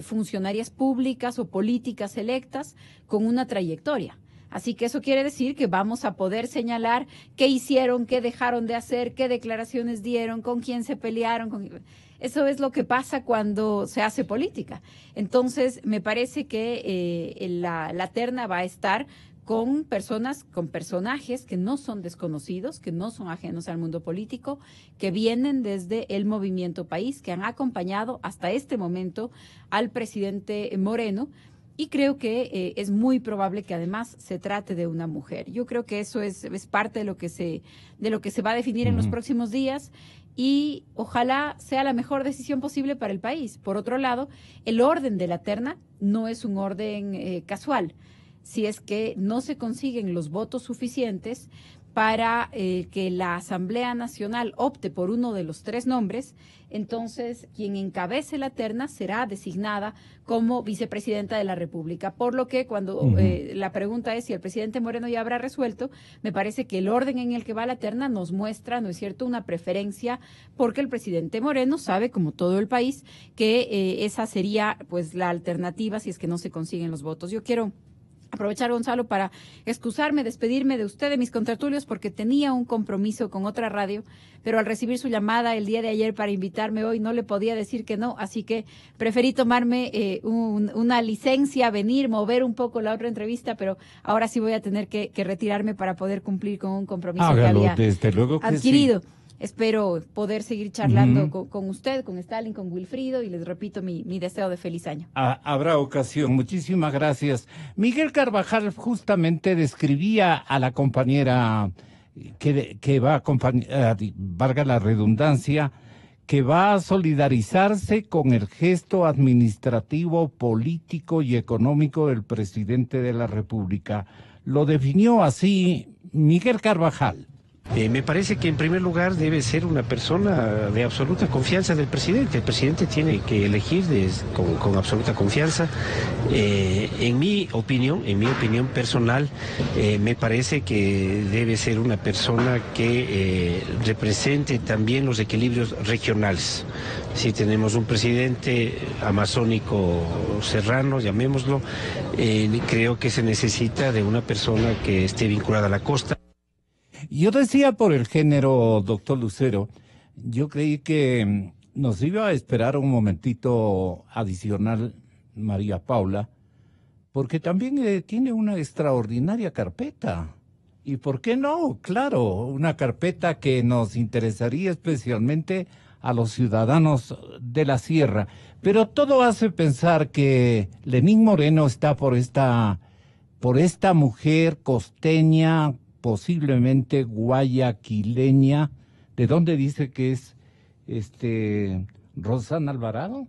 funcionarias públicas o políticas electas con una trayectoria. Así que eso quiere decir que vamos a poder señalar qué hicieron, qué dejaron de hacer, qué declaraciones dieron, con quién se pelearon. Eso es lo que pasa cuando se hace política. Entonces, me parece que la terna va a estar con personajes que no son desconocidos, que no son ajenos al mundo político, que vienen desde el Movimiento País, que han acompañado hasta este momento al presidente Moreno, y creo que es muy probable que además se trate de una mujer. Yo creo que eso es parte de lo que se va a definir en los próximos días, y ojalá sea la mejor decisión posible para el país. Por otro lado, el orden de la terna no es un orden casual. Si es que no se consiguen los votos suficientes para que la Asamblea Nacional opte por uno de los tres nombres, entonces quien encabece la terna será designada como vicepresidenta de la República. Por lo que cuando la pregunta es si el presidente Moreno ya habrá resuelto, me parece que el orden en el que va la terna nos muestra, ¿no es cierto?, una preferencia, porque el presidente Moreno sabe, como todo el país, que esa sería pues la alternativa si es que no se consiguen los votos. Yo quiero aprovechar, Gonzalo, para excusarme, despedirme de usted, de mis contertulios, porque tenía un compromiso con otra radio, pero al recibir su llamada el día de ayer para invitarme hoy, no le podía decir que no, así que preferí tomarme una licencia, venir, mover un poco la otra entrevista, pero ahora sí voy a tener que retirarme para poder cumplir con un compromiso que había desde luego que adquirido. Sí. Espero poder seguir charlando con usted, con Stalin, con Wilfrido, y les repito mi deseo de feliz año. Habrá ocasión. Muchísimas gracias. Miguel Carvajal justamente describía a la compañera que va a acompañar, valga la redundancia, que va a solidarizarse con el gesto administrativo, político y económico del presidente de la República. Lo definió así Miguel Carvajal. Me parece que en primer lugar debe ser una persona de absoluta confianza del presidente. El presidente tiene que elegir con absoluta confianza. En mi opinión personal, me parece que debe ser una persona que represente también los equilibrios regionales. Si tenemos un presidente amazónico serrano, llamémoslo, creo que se necesita de una persona que esté vinculada a la costa. Yo decía por el género, doctor Lucero, yo creí que nos iba a esperar un momentito adicional María Paula, porque también tiene una extraordinaria carpeta. ¿Y por qué no? Claro, una carpeta que nos interesaría especialmente a los ciudadanos de la sierra. Pero todo hace pensar que Lenín Moreno está por esta mujer costeña, posiblemente guayaquileña. ¿De dónde dice que es Rosana Alvarado?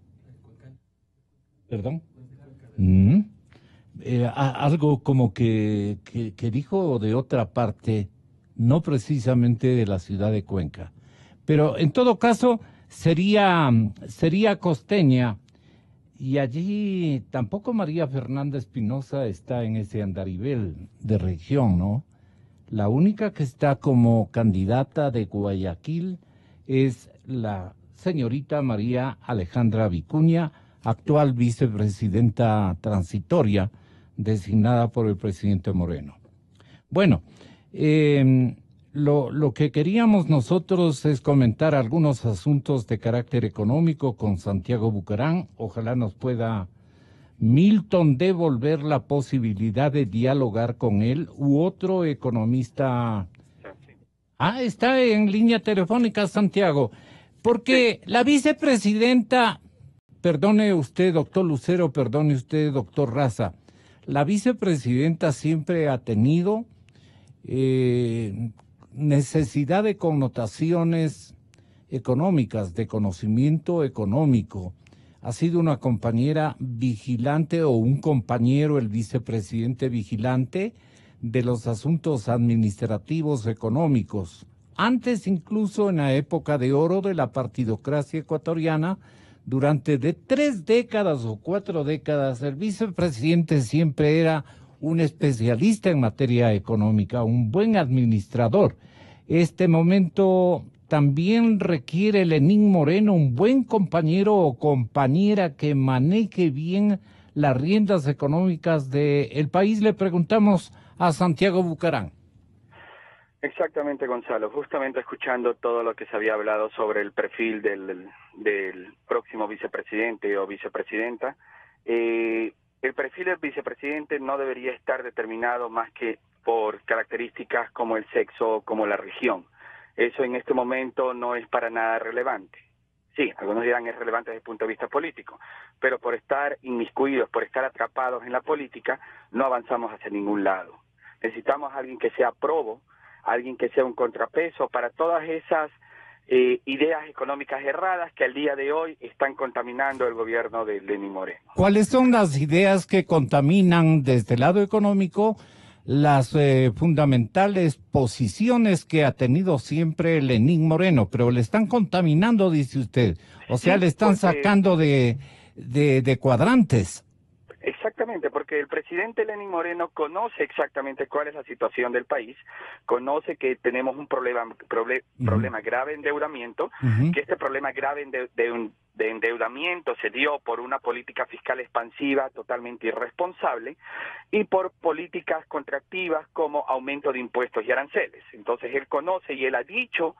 ¿Perdón? Algo como que dijo de otra parte, no precisamente de la ciudad de Cuenca. Pero en todo caso sería costeña, y allí tampoco María Fernanda Espinosa está en ese andarivel de región, ¿no? La única que está como candidata de Guayaquil es la señorita María Alejandra Vicuña, actual vicepresidenta transitoria, designada por el presidente Moreno. Bueno, lo que queríamos nosotros es comentar algunos asuntos de carácter económico con Santiago Bucarán. Ojalá nos pueda Milton devolver la posibilidad de dialogar con él u otro economista. Está en línea telefónica, Santiago, porque la vicepresidenta, perdone usted, doctor Lucero, perdone usted, doctor Raza, la vicepresidenta siempre ha tenido necesidad de connotaciones económicas, de conocimiento económico. Ha sido una compañera vigilante o un compañero, el vicepresidente vigilante de los asuntos administrativos económicos. Antes, incluso en la época de oro de la partidocracia ecuatoriana, durante 3 décadas o 4 décadas, el vicepresidente siempre era un especialista en materia económica, un buen administrador. Este momento también requiere Lenín Moreno, un buen compañero o compañera que maneje bien las riendas económicas del país. Le preguntamos a Santiago Bucarán. Exactamente, Gonzalo. Justamente escuchando todo lo que se había hablado sobre el perfil del próximo vicepresidente o vicepresidenta, el perfil del vicepresidente no debería estar determinado más que por características como el sexo, como la región. Eso en este momento no es para nada relevante. Sí, algunos dirán es relevante desde el punto de vista político, pero por estar inmiscuidos, por estar atrapados en la política, no avanzamos hacia ningún lado. Necesitamos a alguien que sea probo, alguien que sea un contrapeso para todas esas ideas económicas erradas que al día de hoy están contaminando el gobierno de Lenín Moreno. ¿Cuáles son las ideas que contaminan desde el lado económico las fundamentales posiciones que ha tenido siempre Lenín Moreno? Pero le están contaminando, dice usted. O sea, le están sacando de cuadrantes. Exactamente, porque el presidente Lenín Moreno conoce exactamente cuál es la situación del país, conoce que tenemos un problema grave de endeudamiento, que este problema grave de endeudamiento se dio por una política fiscal expansiva totalmente irresponsable y por políticas contractivas como aumento de impuestos y aranceles. Entonces él conoce y él ha dicho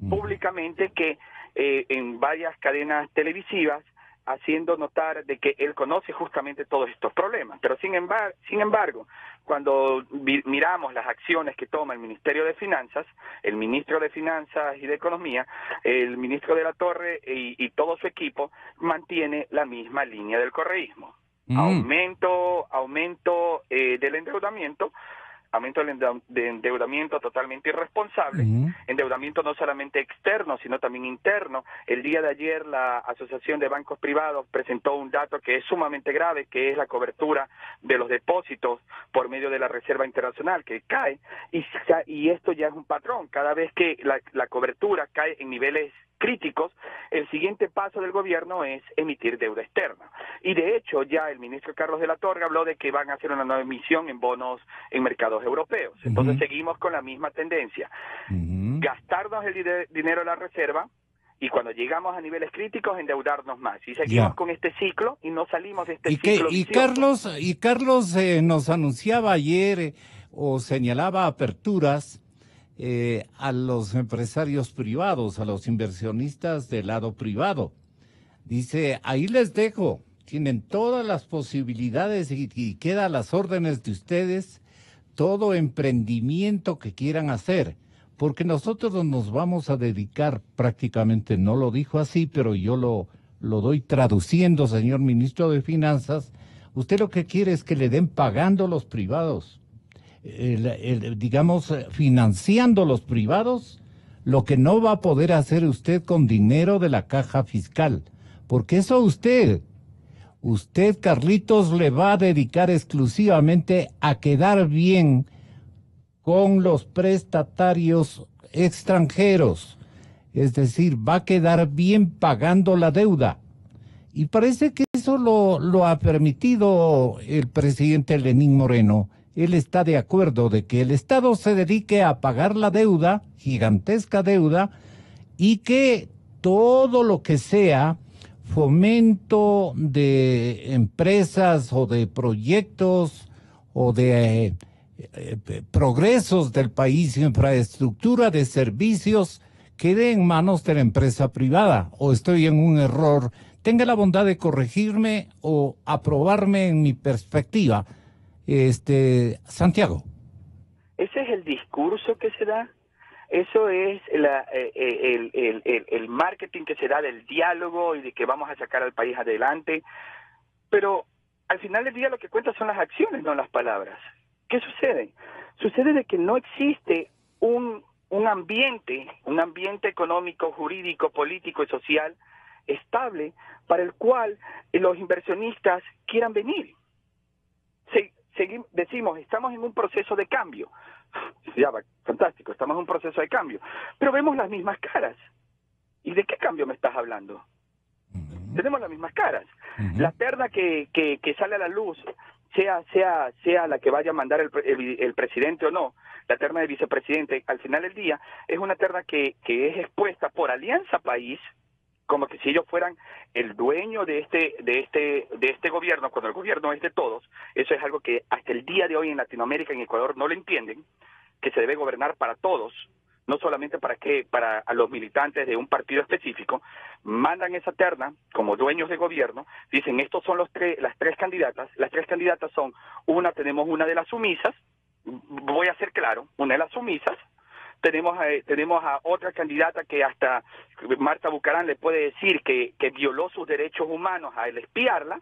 públicamente que en varias cadenas televisivas, haciendo notar de que él conoce justamente todos estos problemas. Pero sin embargo, cuando miramos las acciones que toma el Ministerio de Finanzas, el Ministro de Finanzas y de Economía, el Ministro de la Torre y todo su equipo, mantiene la misma línea del correísmo. Aumento del endeudamiento, aumento de endeudamiento totalmente irresponsable, endeudamiento no solamente externo, sino también interno. El día de ayer la Asociación de Bancos Privados presentó un dato que es sumamente grave, que es la cobertura de los depósitos por medio de la Reserva Internacional, que cae, y esto ya es un patrón. Cada vez que la cobertura cae en niveles críticos, el siguiente paso del gobierno es emitir deuda externa. Y de hecho ya el ministro Carlos de la Torre habló de que van a hacer una nueva emisión en bonos en mercados europeos. Entonces seguimos con la misma tendencia. Gastarnos el dinero de la reserva y cuando llegamos a niveles críticos endeudarnos más. Y seguimos con este ciclo y no salimos de este ciclo vicioso. Y Carlos nos anunciaba ayer o señalaba aperturas a los empresarios privados, a los inversionistas del lado privado. Dice, ahí les dejo, tienen todas las posibilidades y queda a las órdenes de ustedes todo emprendimiento que quieran hacer, porque nosotros nos vamos a dedicar prácticamente, no lo dijo así, pero yo lo doy traduciendo, señor ministro de Finanzas, usted lo que quiere es que le den pagando los privados. Digamos, financiando los privados, lo que no va a poder hacer usted con dinero de la caja fiscal, porque eso usted, Carlitos, le va a dedicar exclusivamente a quedar bien con los prestatarios extranjeros, es decir, va a quedar bien pagando la deuda. Y parece que eso lo ha permitido el presidente Lenín Moreno. Él está de acuerdo de que el Estado se dedique a pagar la deuda, gigantesca deuda, y que todo lo que sea fomento de empresas o de proyectos o de progresos del país, infraestructura de servicios, quede en manos de la empresa privada. ¿O estoy en un error? Tenga la bondad de corregirme o aprobarme en mi perspectiva. Santiago. Ese es el discurso que se da, eso es el marketing que se da del diálogo y de que vamos a sacar al país adelante, pero al final del día lo que cuenta son las acciones, no las palabras. ¿Qué sucede? Sucede de que no existe un ambiente económico, jurídico, político y social estable para el cual los inversionistas quieran venir. Decimos, estamos en un proceso de cambio. Ya va, fantástico, estamos en un proceso de cambio. Pero vemos las mismas caras. ¿Y de qué cambio me estás hablando? Tenemos las mismas caras. La terna que sale a la luz, sea la que vaya a mandar el presidente o no, la terna de vicepresidente, al final del día, es una terna que es expuesta por Alianza País, como que si ellos fueran el dueño de este gobierno, cuando el gobierno es de todos. Eso es algo que hasta el día de hoy en Latinoamérica, en Ecuador, no lo entienden, que se debe gobernar para todos, no solamente para a los militantes de un partido específico. Mandan esa terna como dueños de gobierno, dicen, estos son las tres candidatas. Las tres candidatas son, tenemos una de las sumisas, voy a ser claro, una de las sumisas. Tenemos a otra candidata que hasta Marta Bucarán le puede decir que violó sus derechos humanos al espiarla,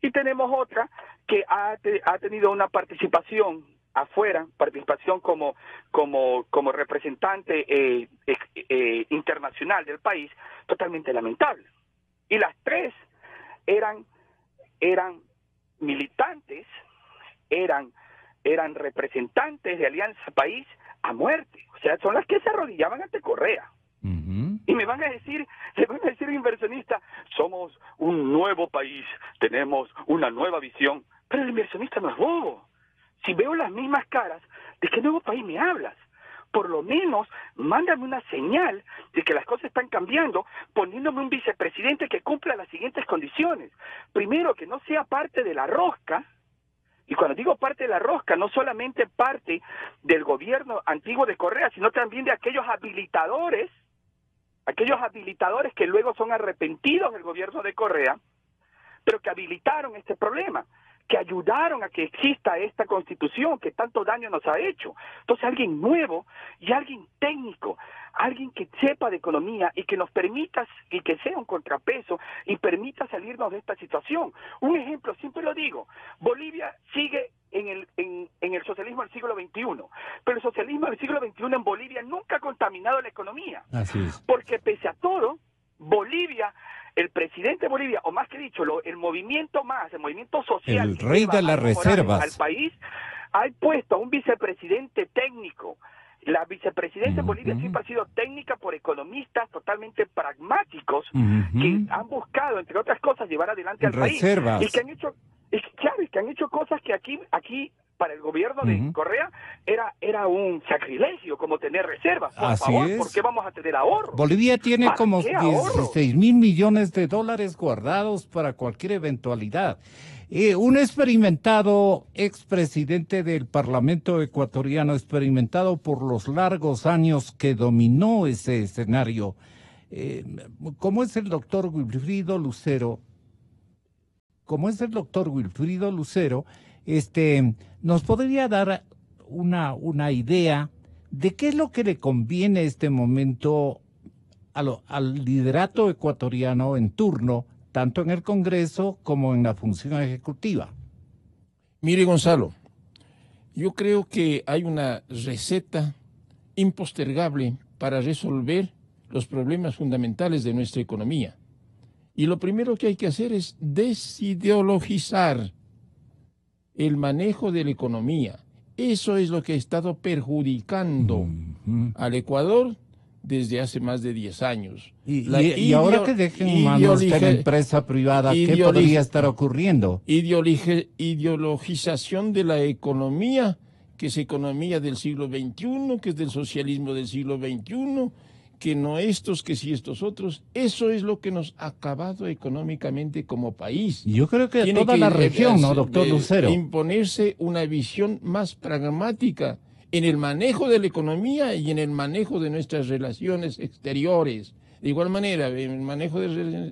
y tenemos otra que ha tenido una participación afuera, participación como representante internacional del país, totalmente lamentable. Y las tres eran militantes, eran representantes de Alianza País a muerte. O sea, son las que se arrodillaban ante Correa. Y me van a decir inversionista, somos un nuevo país, tenemos una nueva visión. Pero el inversionista no es bobo. Si veo las mismas caras, ¿de qué nuevo país me hablas? Por lo menos, mándame una señal de que las cosas están cambiando, poniéndome un vicepresidente que cumpla las siguientes condiciones. Primero, que no sea parte de la rosca. Y cuando digo parte de la rosca, no solamente parte del gobierno antiguo de Correa, sino también de aquellos habilitadores que luego son arrepentidos del gobierno de Correa, pero que habilitaron este problema, que ayudaron a que exista esta constitución que tanto daño nos ha hecho. Entonces alguien nuevo y alguien técnico, alguien que sepa de economía y que nos permita, y que sea un contrapeso y permita salirnos de esta situación. Un ejemplo, siempre lo digo, Bolivia sigue en el socialismo del siglo XXI. Pero el socialismo del siglo XXI en Bolivia nunca ha contaminado la economía. Así es. Porque pese a todo, Bolivia, el presidente de Bolivia, o más que dicho, el movimiento social, el rey de las reservas al país, ha puesto a un vicepresidente técnico. La vicepresidenta de Bolivia siempre ha sido técnica por economistas totalmente pragmáticos que han buscado, entre otras cosas, llevar adelante al país. Y que han hecho, que han hecho cosas que aquí para el gobierno de Correa era un sacrilegio, como tener reservas. Por favor, ¿por qué vamos a tener ahorros? Bolivia tiene como 16.000 millones de dólares guardados para cualquier eventualidad. Un experimentado expresidente del Parlamento ecuatoriano, experimentado por los largos años que dominó ese escenario, como es el doctor Wilfrido Lucero, nos podría dar una idea de qué es lo que le conviene en este momento al liderato ecuatoriano en turno, tanto en el Congreso como en la función ejecutiva. Mire, Gonzalo, yo creo que hay una receta impostergable para resolver los problemas fundamentales de nuestra economía. Y lo primero que hay que hacer es desideologizar el manejo de la economía. Eso es lo que ha estado perjudicando al Ecuador desde hace más de 10 años. Y ahora que dejen en manos de la empresa privada, ¿qué podría estar ocurriendo? Ideologización de la economía, que es economía del siglo XXI, que es del socialismo del siglo XXI, que no estos, que sí estos otros. Eso es lo que nos ha acabado económicamente como país. Yo creo que toda la región, ¿no, doctor Lucero? Imponerse una visión más pragmática en el manejo de la economía y en el manejo de nuestras relaciones exteriores. De igual manera, el manejo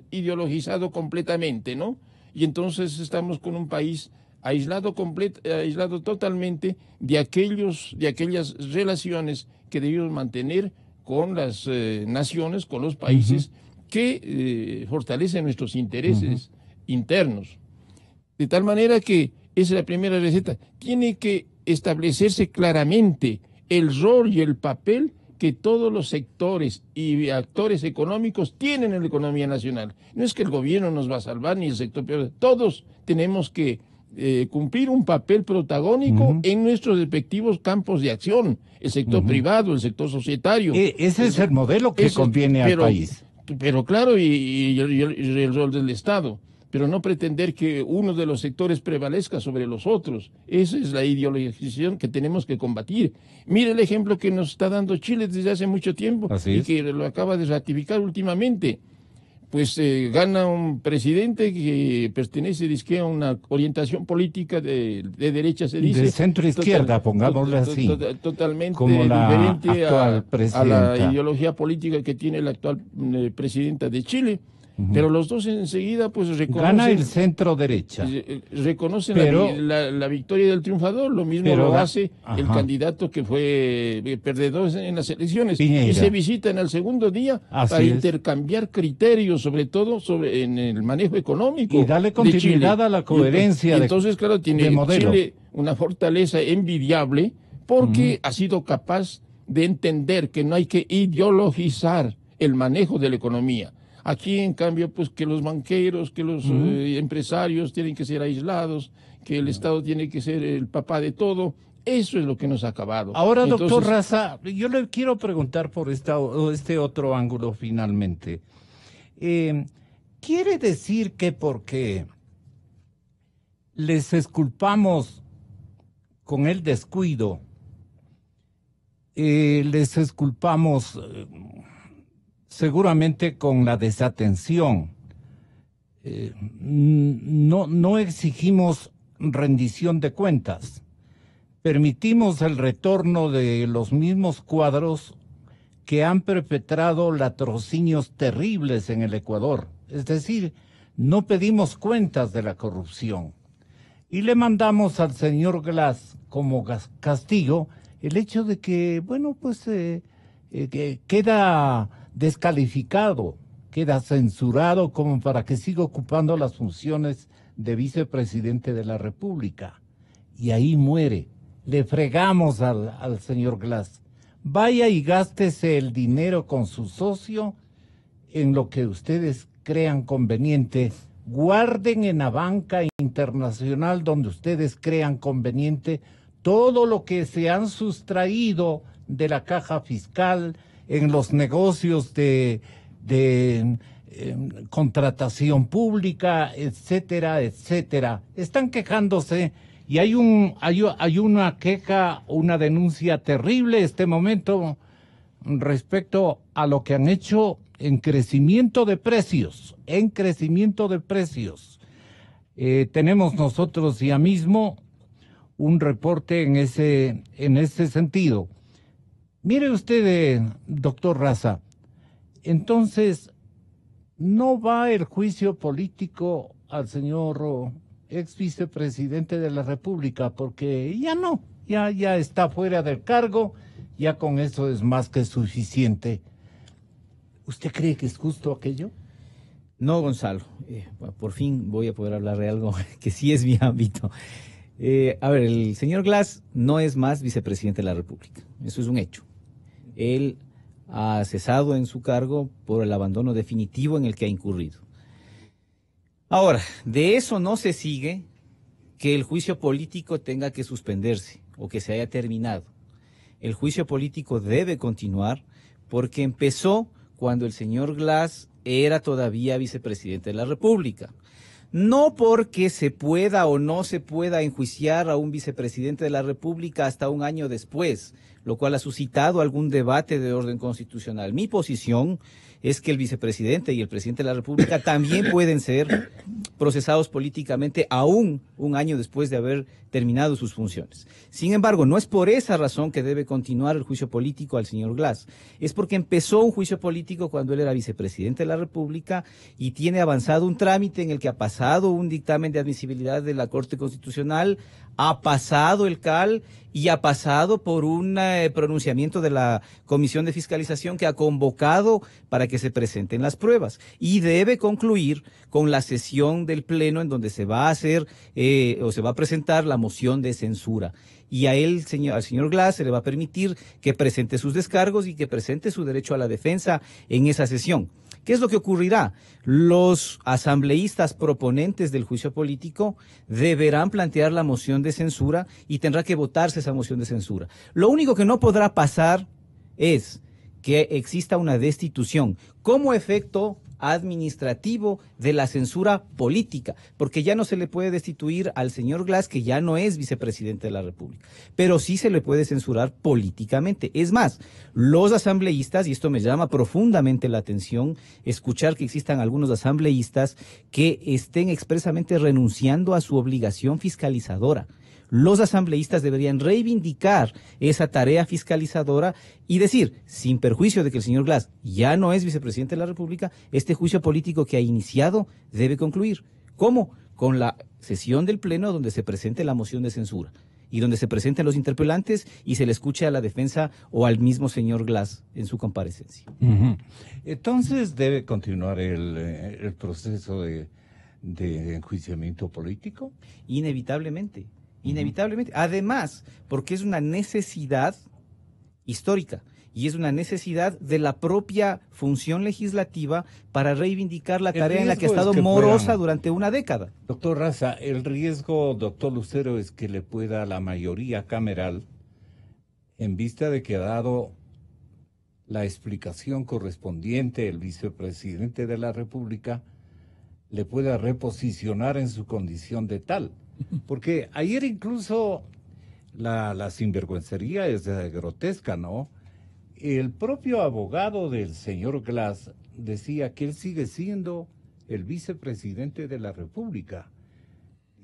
ideologizado completamente, ¿no? Y entonces estamos con un país aislado totalmente de aquellas relaciones que debemos mantener con las naciones, con los países que fortalecen nuestros intereses internos. De tal manera que esa es la primera receta. Tiene que establecerse claramente el rol y el papel que todos los sectores y actores económicos tienen en la economía nacional. No es que el gobierno nos va a salvar ni el sector privado. Todos tenemos que cumplir un papel protagónico en nuestros respectivos campos de acción. El sector privado, el sector societario. Ese es el modelo que conviene al país. Pero claro, y el rol del Estado. Pero no pretender que uno de los sectores prevalezca sobre los otros. Esa es la ideologización que tenemos que combatir. Mire el ejemplo que nos está dando Chile desde hace mucho tiempo y que lo acaba de ratificar últimamente. Pues gana un presidente que pertenece a una orientación política de derecha, se dice. De centro-izquierda, pongámosle así. Totalmente como diferente a la ideología política que tiene la actual presidenta de Chile. Pero los dos enseguida pues reconocen... Gana el centro derecha. Reconocen la victoria del triunfador. Lo mismo lo hace el candidato que fue perdedor en las elecciones. Piñera. Y se visitan al segundo día para intercambiar criterios, sobre todo en el manejo económico. Y darle continuidad a la coherencia entonces, claro, tiene Chile una fortaleza envidiable porque ha sido capaz de entender que no hay que ideologizar el manejo de la economía. Aquí, en cambio, pues que los banqueros, que los empresarios tienen que ser aislados, que el Estado tiene que ser el papá de todo. Eso es lo que nos ha acabado. Ahora, doctor Raza, yo le quiero preguntar por este otro ángulo finalmente. ¿Quiere decir que porque les exculpamos con el descuido, les exculpamos... seguramente con la desatención, no exigimos rendición de cuentas, permitimos el retorno de los mismos cuadros que han perpetrado latrocinios terribles en el Ecuador? Es decir, no pedimos cuentas de la corrupción y le mandamos al señor Glass como castigo el hecho de que, bueno, pues que queda descalificado, queda censurado como para que siga ocupando las funciones de vicepresidente de la República. y ahí muere. Le fregamos al señor Glass. Vaya y gástese el dinero con su socio en lo que ustedes crean conveniente. Guarden en la banca internacional donde ustedes crean conveniente todo lo que se han sustraído de la caja fiscal en los negocios de contratación pública, etcétera, etcétera. Están quejándose y hay una queja, una denuncia terrible este momento respecto a lo que han hecho en crecimiento de precios, tenemos nosotros ya mismo un reporte en ese sentido. Mire usted, doctor Raza, entonces, ¿no va el juicio político al señor ex vicepresidente de la República? Porque ya está fuera del cargo, ya con eso es más que suficiente. ¿Usted cree que es justo aquello? No, Gonzalo. Por fin voy a poder hablar de algo que sí es mi ámbito. A ver, el señor Glass no es más vicepresidente de la República. Eso es un hecho. Él ha cesado en su cargo por el abandono definitivo en el que ha incurrido. Ahora, de eso no se sigue que el juicio político tenga que suspenderse o que se haya terminado. El juicio político debe continuar porque empezó cuando el señor Glass era todavía vicepresidente de la República. No porque se pueda o no se pueda enjuiciar a un vicepresidente de la República hasta un año después, lo cual ha suscitado algún debate de orden constitucional. Mi posición es que el vicepresidente y el presidente de la República también pueden ser procesados políticamente aún un año después de haber terminado sus funciones. Sin embargo, no es por esa razón que debe continuar el juicio político al señor Glass. Es porque empezó un juicio político cuando él era vicepresidente de la República y tiene avanzado un trámite en el que ha pasado un dictamen de admisibilidad de la Corte Constitucional, ha pasado el CAL y ha pasado por un pronunciamiento de la Comisión de Fiscalización que ha convocado para que se presenten las pruebas. Y debe concluir con la sesión del Pleno en donde se va a hacer o se va a presentar la moción de censura. Y a él, al señor Glass, se le va a permitir que presente sus descargos y que presente su derecho a la defensa en esa sesión. ¿Qué es lo que ocurrirá? Los asambleístas proponentes del juicio político deberán plantear la moción de censura y tendrá que votarse esa moción de censura. Lo único que no podrá pasar es que exista una destitución como efecto administrativo de la censura política, porque ya no se le puede destituir al señor Glass, que ya no es vicepresidente de la República, pero sí se le puede censurar políticamente. Es más, los asambleístas, y esto me llama profundamente la atención, escuchar que existan algunos asambleístas que estén expresamente renunciando a su obligación fiscalizadora. Los asambleístas deberían reivindicar esa tarea fiscalizadora y decir, sin perjuicio de que el señor Glass ya no es vicepresidente de la República, este juicio político que ha iniciado debe concluir. ¿Cómo? Con la sesión del Pleno donde se presente la moción de censura y donde se presenten los interpelantes y se le escuche a la defensa o al mismo señor Glass en su comparecencia. Entonces debe continuar el proceso de enjuiciamiento político. Inevitablemente. Inevitablemente. Además, porque es una necesidad histórica y es una necesidad de la propia función legislativa para reivindicar la tarea en la que ha estado morosa durante una década. Doctor Raza, el riesgo, doctor Lucero, es que le pueda la mayoría cameral, en vista de que ha dado la explicación correspondiente el vicepresidente de la República, le pueda reposicionar en su condición de tal. Porque ayer incluso la sinvergüencería es grotesca, ¿no? El propio abogado del señor Glass decía que él sigue siendo el vicepresidente de la República.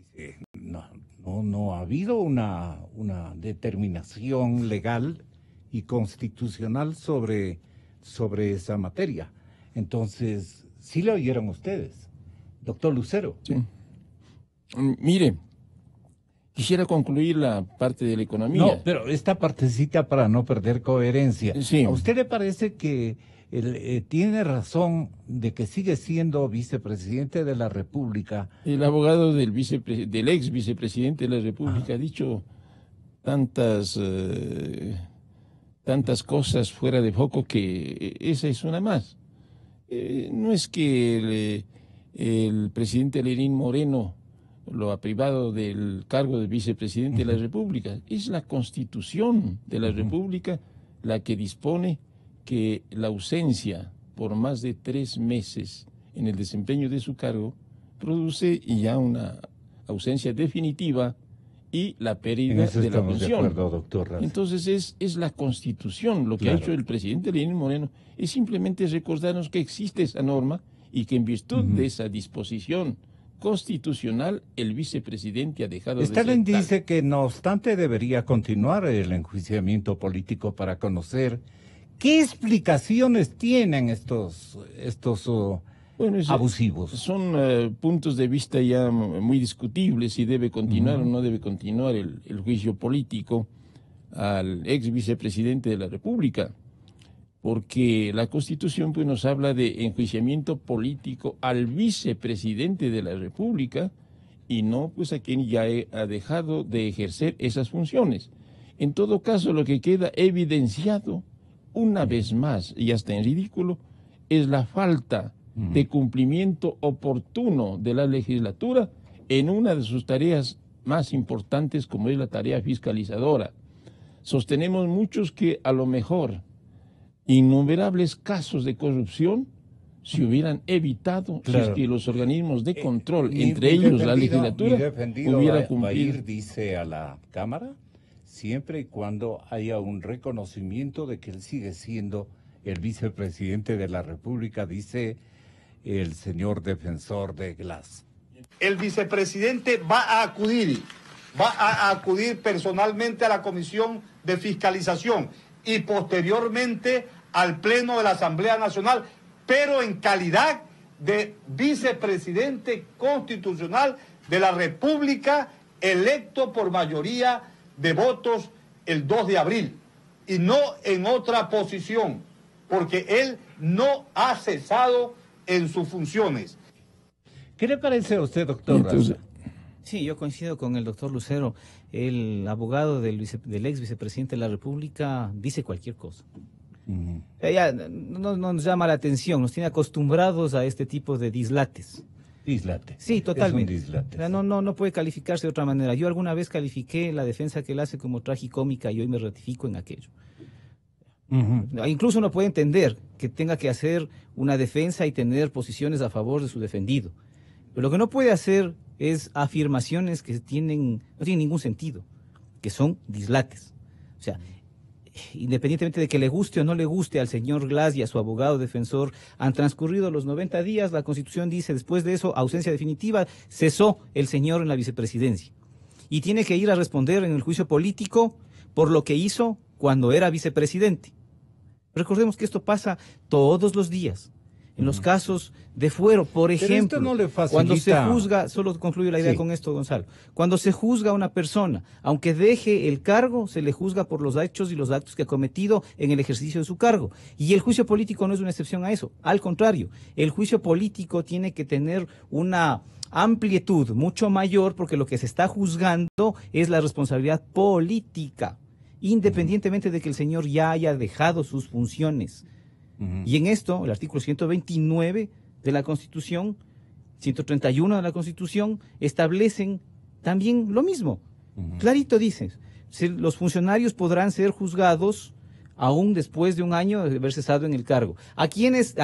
Dice, no ha habido una determinación legal y constitucional sobre esa materia. Entonces, sí lo oyeron ustedes. Doctor Lucero. Sí. Mire, Quisiera concluir la parte de la economía. No, pero esta partecita para no perder coherencia. Sí. ¿A usted le parece que tiene razón de que sigue siendo vicepresidente de la República? El abogado del ex vicepresidente de la República ha dicho tantas cosas fuera de foco que esa es una más. No es que el presidente Lenín Moreno lo ha privado del cargo de vicepresidente de la República. Es la Constitución de la República la que dispone que la ausencia por más de 3 meses en el desempeño de su cargo produce ya una ausencia definitiva y la pérdida de la pensión. De acuerdo, doctor Raza. Entonces es la Constitución. Lo que ha hecho el presidente Lenín Moreno es simplemente recordarnos que existe esa norma y que en virtud de esa disposición constitucional el vicepresidente ha dejado de ser Stalin tal. dice que no obstante debería continuar el enjuiciamiento político para conocer qué explicaciones tienen estos abusivos. Son puntos de vista ya muy discutibles si debe continuar o no debe continuar el juicio político al ex vicepresidente de la República, porque la Constitución pues, nos habla de enjuiciamiento político al vicepresidente de la República y no pues a quien ya ha dejado de ejercer esas funciones. En todo caso, lo que queda evidenciado una vez más, y hasta en ridículo, es la falta de cumplimiento oportuno de la legislatura en una de sus tareas más importantes, como es la tarea fiscalizadora. Sostenemos muchos que a lo mejor innumerables casos de corrupción se hubieran evitado si es que los organismos de control, entre ellos la legislatura, hubiera cumplido. Dice a la Cámara, siempre y cuando haya un reconocimiento de que él sigue siendo el vicepresidente de la República, dice el señor defensor de Glass. El vicepresidente va a acudir personalmente a la Comisión de Fiscalización y posteriormente al Pleno de la Asamblea Nacional, pero en calidad de vicepresidente constitucional de la República, electo por mayoría de votos el 2 de abril, y no en otra posición, porque él no ha cesado en sus funciones. ¿Qué le parece a usted, doctor Raza? Sí, yo coincido con el doctor Lucero. El abogado del ex vicepresidente de la República dice cualquier cosa. Ya no nos llama la atención, nos tiene acostumbrados a este tipo de dislates. Dislate. Sí, totalmente. Es un dislate. O sea, no puede calificarse de otra manera. Yo alguna vez califiqué la defensa que él hace como tragicómica y hoy me ratifico en aquello. Incluso uno puede entender que tenga que hacer una defensa y tener posiciones a favor de su defendido. Pero lo que no puede hacer es afirmaciones que no tienen ningún sentido, que son dislates. O sea, independientemente de que le guste o no le guste al señor Glass y a su abogado defensor, han transcurrido los 90 días, la Constitución dice, después de eso, ausencia definitiva, cesó el señor en la vicepresidencia. Y tiene que ir a responder en el juicio político por lo que hizo cuando era vicepresidente. Recordemos que esto pasa todos los días. En los casos de fuero, por ejemplo, no le facilita... cuando se juzga, solo concluyo la idea con esto, Gonzalo, cuando se juzga a una persona, aunque deje el cargo, se le juzga por los hechos y los actos que ha cometido en el ejercicio de su cargo. Y el juicio político no es una excepción a eso. Al contrario, el juicio político tiene que tener una amplitud mucho mayor porque lo que se está juzgando es la responsabilidad política, independientemente de que el señor ya haya dejado sus funciones. Y en esto, el artículo 129 de la Constitución, 131 de la Constitución, establecen también lo mismo. Clarito dice, los funcionarios podrán ser juzgados aún después de un año de haber cesado en el cargo. ¿De quiénes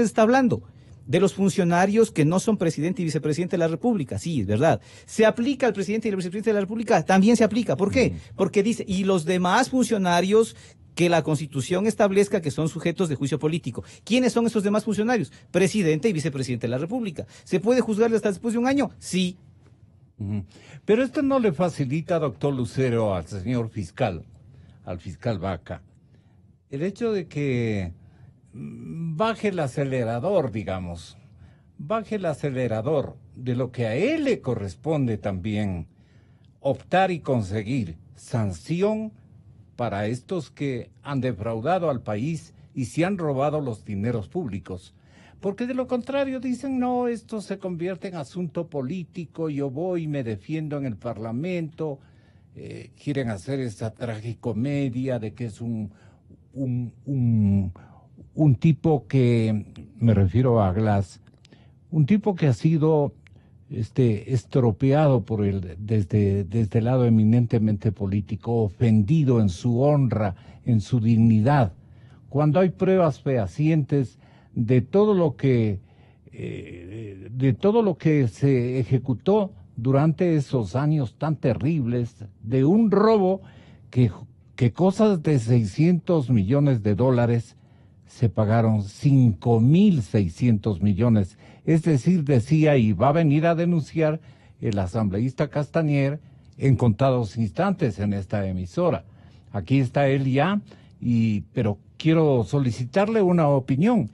está hablando? De los funcionarios que no son presidente y vicepresidente de la República. Sí, es verdad. ¿Se aplica al presidente y al vicepresidente de la República? También se aplica. ¿Por qué? Porque dice, y los demás funcionarios que la Constitución establezca que son sujetos de juicio político. ¿Quiénes son esos demás funcionarios? Presidente y vicepresidente de la República. ¿Se puede juzgarle hasta después de un año? Sí. Pero esto no le facilita, doctor Lucero, al señor fiscal, al fiscal Vaca, el hecho de que baje el acelerador, digamos, baje el acelerador de lo que a él le corresponde también optar y conseguir sanción para estos que han defraudado al país y se han robado los dineros públicos. Porque de lo contrario dicen, no, esto se convierte en asunto político, yo voy y me defiendo en el Parlamento, quieren hacer esa tragicomedia de que es un tipo que, me refiero a Glass, un tipo que ha sido estropeado desde el lado eminentemente político, ofendido en su honra, en su dignidad, cuando hay pruebas fehacientes de todo lo que se ejecutó durante esos años tan terribles, de un robo que cosas de $600 millones se pagaron 5.600 millones. Es decir, decía, y va a venir a denunciar el asambleísta Castañer en contados instantes en esta emisora. Aquí está él ya, pero quiero solicitarle una opinión.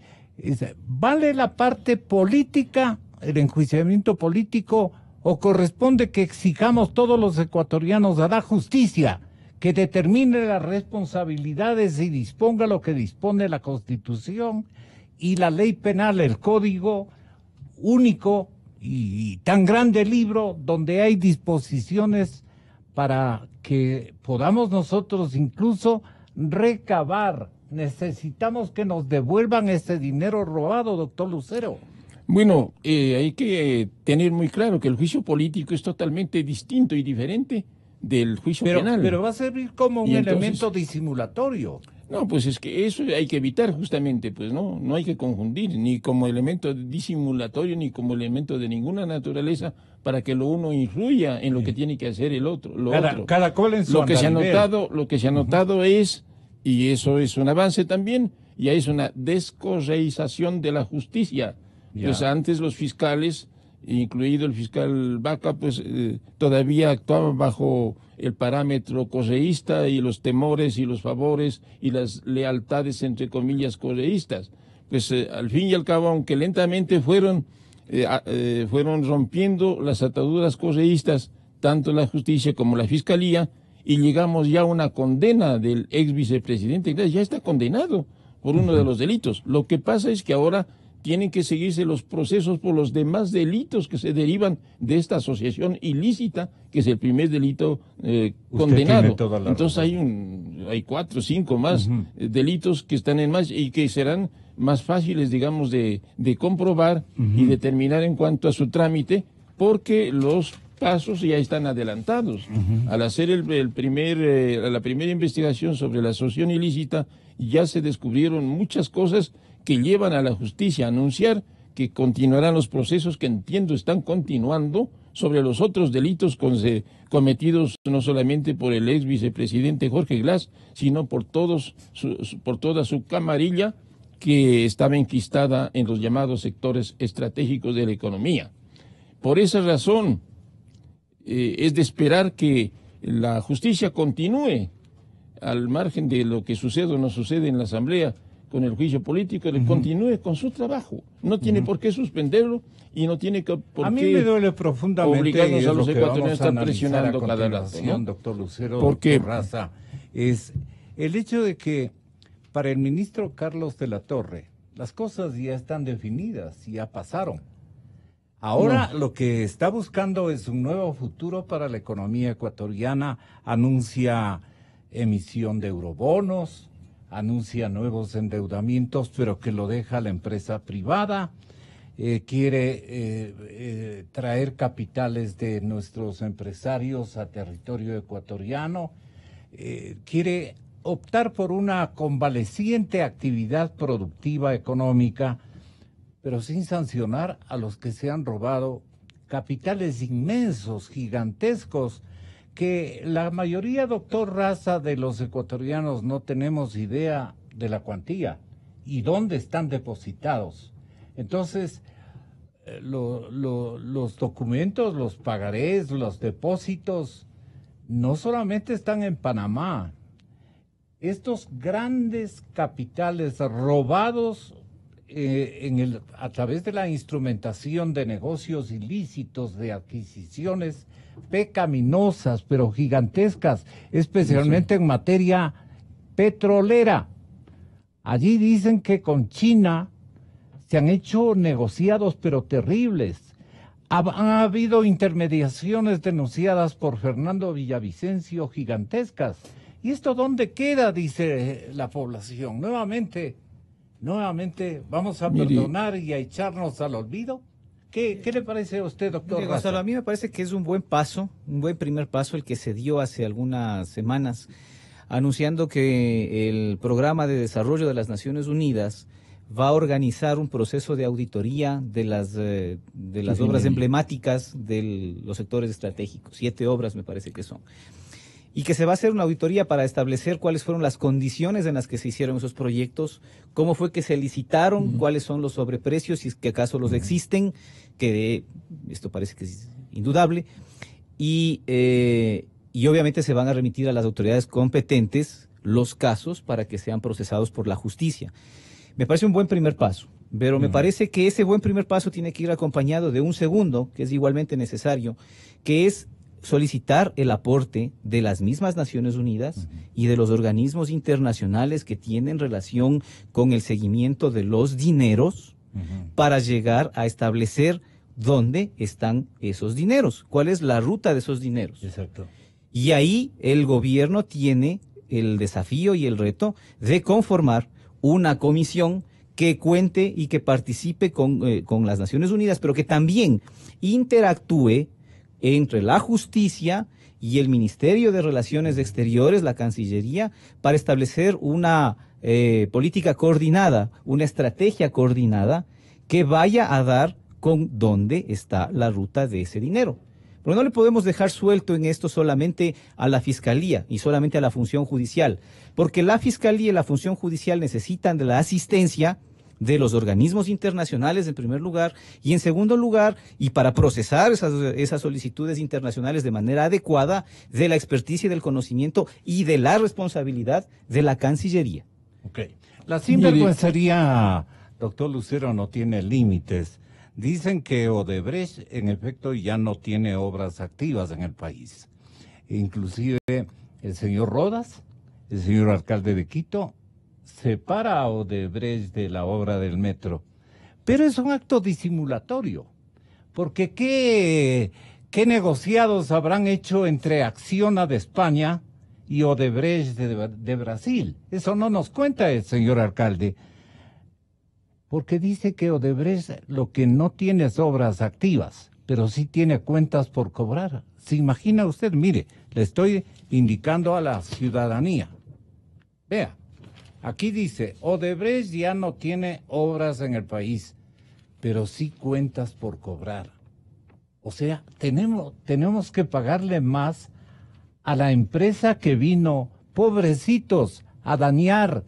¿Vale la parte política, el enjuiciamiento político, o corresponde que exijamos todos los ecuatorianos a la justicia, que determine las responsabilidades y disponga lo que dispone la Constitución y la ley penal, el código único y tan grande libro donde hay disposiciones para que podamos nosotros incluso recabar? Necesitamos que nos devuelvan ese dinero robado, doctor Lucero. Bueno, hay que tener muy claro que el juicio político es totalmente distinto y diferente del juicio penal. Pero va a servir como un elemento disimulatorio. No, pues es que eso hay que evitar justamente, pues no hay que confundir ni como elemento disimulatorio ni como elemento de ninguna naturaleza para que lo uno influya en lo que tiene que hacer el otro. Cada cual en su lo que se ha notado es, y eso es un avance también, ya es una descorreización de la justicia. Pues antes los fiscales, incluido el fiscal Vaca, pues todavía actuaban bajo el parámetro correísta y los temores y los favores y las lealtades, entre comillas, correístas. Pues al fin y al cabo, aunque lentamente fueron rompiendo las ataduras correístas, tanto la justicia como la fiscalía, y llegamos ya a una condena del ex vicepresidente. Ya está condenado por uno de los delitos. Lo que pasa es que ahora tienen que seguirse los procesos por los demás delitos que se derivan de esta asociación ilícita, que es el primer delito condenado. Entonces hay 4 o 5 más delitos que están en más y que serán más fáciles, digamos, de comprobar y determinar en cuanto a su trámite, porque los pasos ya están adelantados. Al hacer la primera investigación sobre la asociación ilícita, ya se descubrieron muchas cosas que llevan a la justicia a anunciar que continuarán los procesos que entiendo están continuando sobre los otros delitos cometidos no solamente por el ex vicepresidente Jorge Glass, sino por toda su camarilla que estaba enquistada en los llamados sectores estratégicos de la economía. Por esa razón, es de esperar que la justicia continúe al margen de lo que sucede o no sucede en la Asamblea con el juicio político, continúe con su trabajo. No tiene por qué suspenderlo y no tiene por qué a mí me duele profundamente obligarnos a los ecuatorianos a estar presionando cada rato, ¿no? Doctor Lucero, doctor Raza, es el hecho de que para el ministro Carlos de la Torre las cosas ya están definidas, ya pasaron. Ahora lo que está buscando es un nuevo futuro para la economía ecuatoriana. Anuncia emisión de eurobonos, anuncia nuevos endeudamientos, pero que lo deja a la empresa privada. Quiere traer capitales de nuestros empresarios a territorio ecuatoriano. Quiere optar por una convaleciente actividad productiva económica, pero sin sancionar a los que se han robado capitales inmensos, gigantescos, que la mayoría, doctor Raza, de los ecuatorianos no tenemos idea de la cuantía y dónde están depositados. Entonces, los documentos, los pagarés, los depósitos, no solamente están en Panamá. Estos grandes capitales robados a través de la instrumentación de negocios ilícitos, de adquisiciones pecaminosas, pero gigantescas, especialmente en materia petrolera. Allí dicen que con China se han hecho negociados, pero terribles. Han habido intermediaciones denunciadas por Fernando Villavicencio gigantescas. ¿Y esto dónde queda? Dice la población. Nuevamente vamos a perdonar y a echarnos al olvido. ¿Qué le parece a usted, doctor? Gonzalo, a mí me parece que es un buen paso, un buen primer paso el que se dio hace algunas semanas, anunciando que el Programa de Desarrollo de las Naciones Unidas va a organizar un proceso de auditoría de las obras emblemáticas de los sectores estratégicos. 7 obras me parece que son. Y que se va a hacer una auditoría para establecer cuáles fueron las condiciones en las que se hicieron esos proyectos, cómo fue que se licitaron, cuáles son los sobreprecios, si es que acaso los existen, que esto parece que es indudable, y obviamente se van a remitir a las autoridades competentes los casos para que sean procesados por la justicia. Me parece un buen primer paso, pero me parece que ese buen primer paso tiene que ir acompañado de un segundo, que es igualmente necesario, que es solicitar el aporte de las mismas Naciones Unidas y de los organismos internacionales que tienen relación con el seguimiento de los dineros para llegar a establecer dónde están esos dineros, cuál es la ruta de esos dineros. Exacto. Y ahí el gobierno tiene el desafío y el reto de conformar una comisión que cuente y que participe con las Naciones Unidas, pero que también interactúe entre la justicia y el Ministerio de Relaciones Exteriores, la Cancillería, para establecer una política coordinada, una estrategia coordinada que vaya a dar con dónde está la ruta de ese dinero. Pero no le podemos dejar suelto en esto solamente a la Fiscalía y solamente a la función judicial, porque la Fiscalía y la función judicial necesitan de la asistencia de los organismos internacionales en primer lugar, y en segundo lugar, y para procesar esas solicitudes internacionales de manera adecuada, de la experticia y del conocimiento y de la responsabilidad de la Cancillería. Okay. La sinvergüencería, doctor Lucero, no tiene límites. Dicen que Odebrecht, en efecto, ya no tiene obras activas en el país. Inclusive el señor Rodas, el señor alcalde de Quito, separa a Odebrecht de la obra del metro. Pero es un acto disimulatorio, porque ¿qué negociados habrán hecho entre Acciona de España y Odebrecht de Brasil? Eso no nos cuenta el señor alcalde. Porque dice que Odebrecht lo que no tiene es obras activas, pero sí tiene cuentas por cobrar. ¿Se imagina usted? Mire, le estoy indicando a la ciudadanía. Vea, aquí dice, Odebrecht ya no tiene obras en el país, pero sí cuentas por cobrar. O sea, tenemos que pagarle más a la empresa que vino, pobrecitos, a dañarles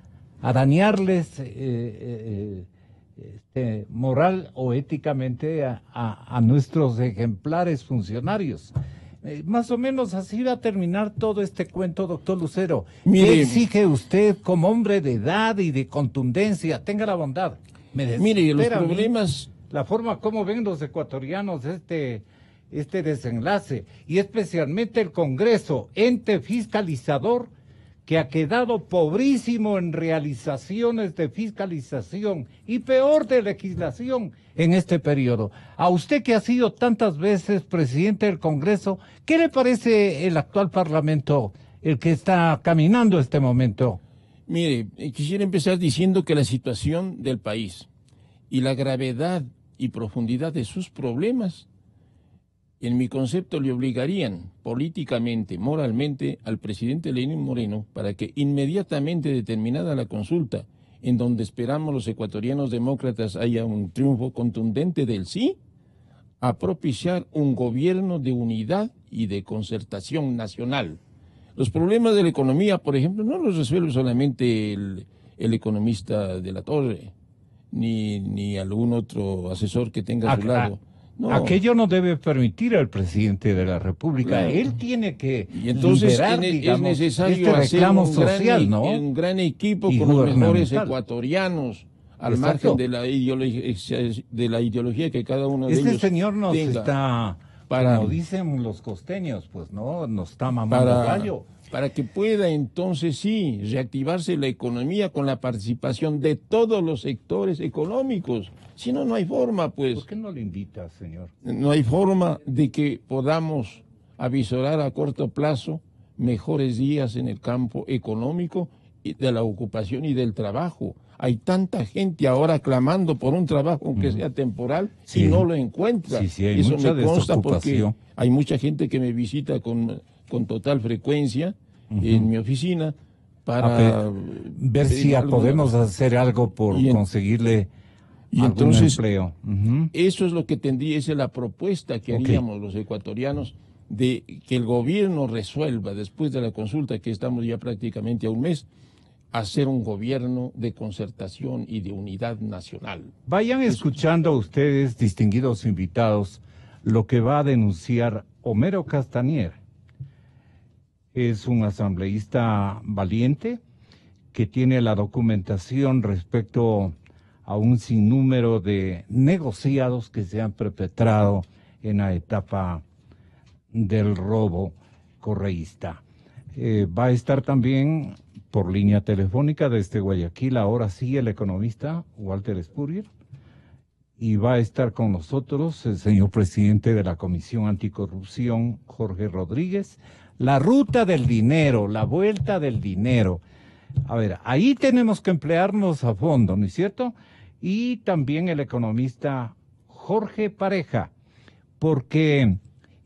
moral o éticamente a nuestros ejemplares funcionarios. Más o menos así va a terminar todo este cuento, doctor Lucero. ¿Qué exige usted como hombre de edad y de contundencia? Tenga la bondad. Mire, los problemas... La forma como ven los ecuatorianos este desenlace, y especialmente el Congreso, ente fiscalizador, que ha quedado pobrísimo en realizaciones de fiscalización y peor de legislación en este periodo. A usted que ha sido tantas veces presidente del Congreso, ¿qué le parece el actual Parlamento, el que está caminando en este momento? Mire, quisiera empezar diciendo que la situación del país y la gravedad y profundidad de sus problemas, en mi concepto, le obligarían políticamente, moralmente, al presidente Lenín Moreno para que inmediatamente determinada la consulta, en donde esperamos los ecuatorianos demócratas haya un triunfo contundente del sí, a propiciar un gobierno de unidad y de concertación nacional. Los problemas de la economía, por ejemplo, no los resuelve solamente el economista de la Torre, ni algún otro asesor que tenga a su lado. No. Aquello no debe permitir al presidente de la República. Claro. Él tiene que liberar, digamos, es necesario este reclamo hacer social, ¿no? Un gran equipo y con los mejores ecuatorianos, al margen de la ideología que cada uno de ellos Este señor nos tenga, está, como dicen los costeños, pues no, nos está mamando gallo. Para que pueda entonces sí reactivarse la economía con la participación de todos los sectores económicos. Si no, no hay forma, pues. ¿Por qué no le invita, señor? No hay forma de que podamos avisorar a corto plazo mejores días en el campo económico, y de la ocupación y del trabajo. Hay tanta gente ahora clamando por un trabajo, aunque sea temporal, y no lo encuentra. Sí, hay eso mucha me consta porque desocupación. hay mucha gente que me visita con total frecuencia en mi oficina para ver si podemos hacer algo por conseguirle algún empleo. Eso es lo que tendría, esa es la propuesta que haríamos los ecuatorianos, de que el gobierno resuelva, después de la consulta, que estamos ya prácticamente a un mes, hacer un gobierno de concertación y de unidad nacional. Vayan escuchando ustedes, distinguidos invitados, lo que va a denunciar Homero Castañer. Es un asambleísta valiente que tiene la documentación respecto a un sinnúmero de negociados que se han perpetrado en la etapa del robo correísta. Va a estar también por línea telefónica desde Guayaquil, ahora sí, el economista Walter Spurrier, y va a estar con nosotros el señor presidente de la Comisión Anticorrupción, Jorge Rodríguez. La ruta del dinero, la vuelta del dinero. A ver, ahí tenemos que emplearnos a fondo, ¿no es cierto? Y también el economista Jorge Pareja, porque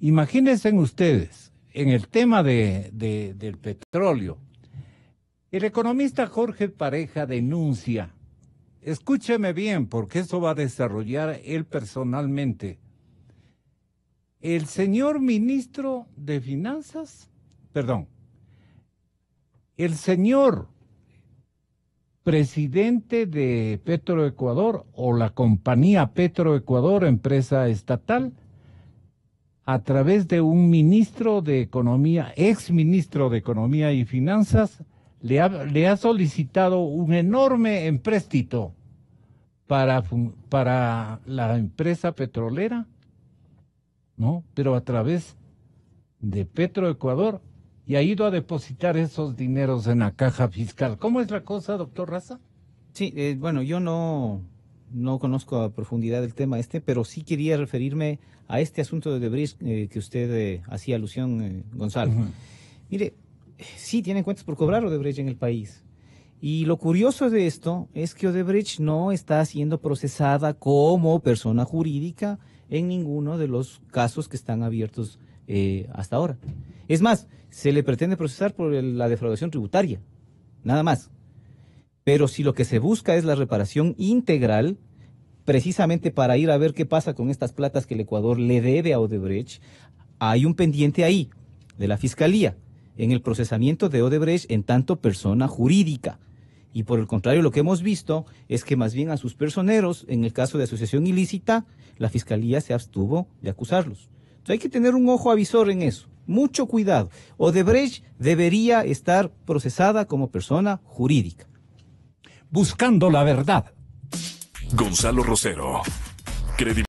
imagínense ustedes, en el tema del petróleo, el economista Jorge Pareja denuncia, escúcheme bien, porque eso va a desarrollar él personalmente. El señor ministro de Finanzas, el señor presidente de Petroecuador o la compañía Petroecuador, empresa estatal, a través de un ministro de Economía, ex ministro de Economía y Finanzas, le ha solicitado un enorme empréstito para la empresa petrolera, ¿no? Pero a través de Petroecuador, y ha ido a depositar esos dineros en la caja fiscal. ¿Cómo es la cosa, doctor Raza? Sí, bueno, yo no conozco a profundidad el tema pero sí quería referirme a este asunto de Odebrecht que usted hacía alusión, Gonzalo. Mire, sí tienen cuentas por cobrar Odebrecht en el país. Y lo curioso de esto es que Odebrecht no está siendo procesada como persona jurídica en ninguno de los casos que están abiertos hasta ahora. Es más, se le pretende procesar por la defraudación tributaria, nada más. Pero si lo que se busca es la reparación integral, precisamente para ir a ver qué pasa con estas platas que el Ecuador le debe a Odebrecht, hay un pendiente ahí de la Fiscalía en el procesamiento de Odebrecht en tanto persona jurídica. Y por el contrario, lo que hemos visto es que más bien a sus personeros, en el caso de asociación ilícita, la Fiscalía se abstuvo de acusarlos. Entonces hay que tener un ojo avisor en eso. Mucho cuidado. Odebrecht debería estar procesada como persona jurídica. Buscando la verdad. Gonzalo Rosero.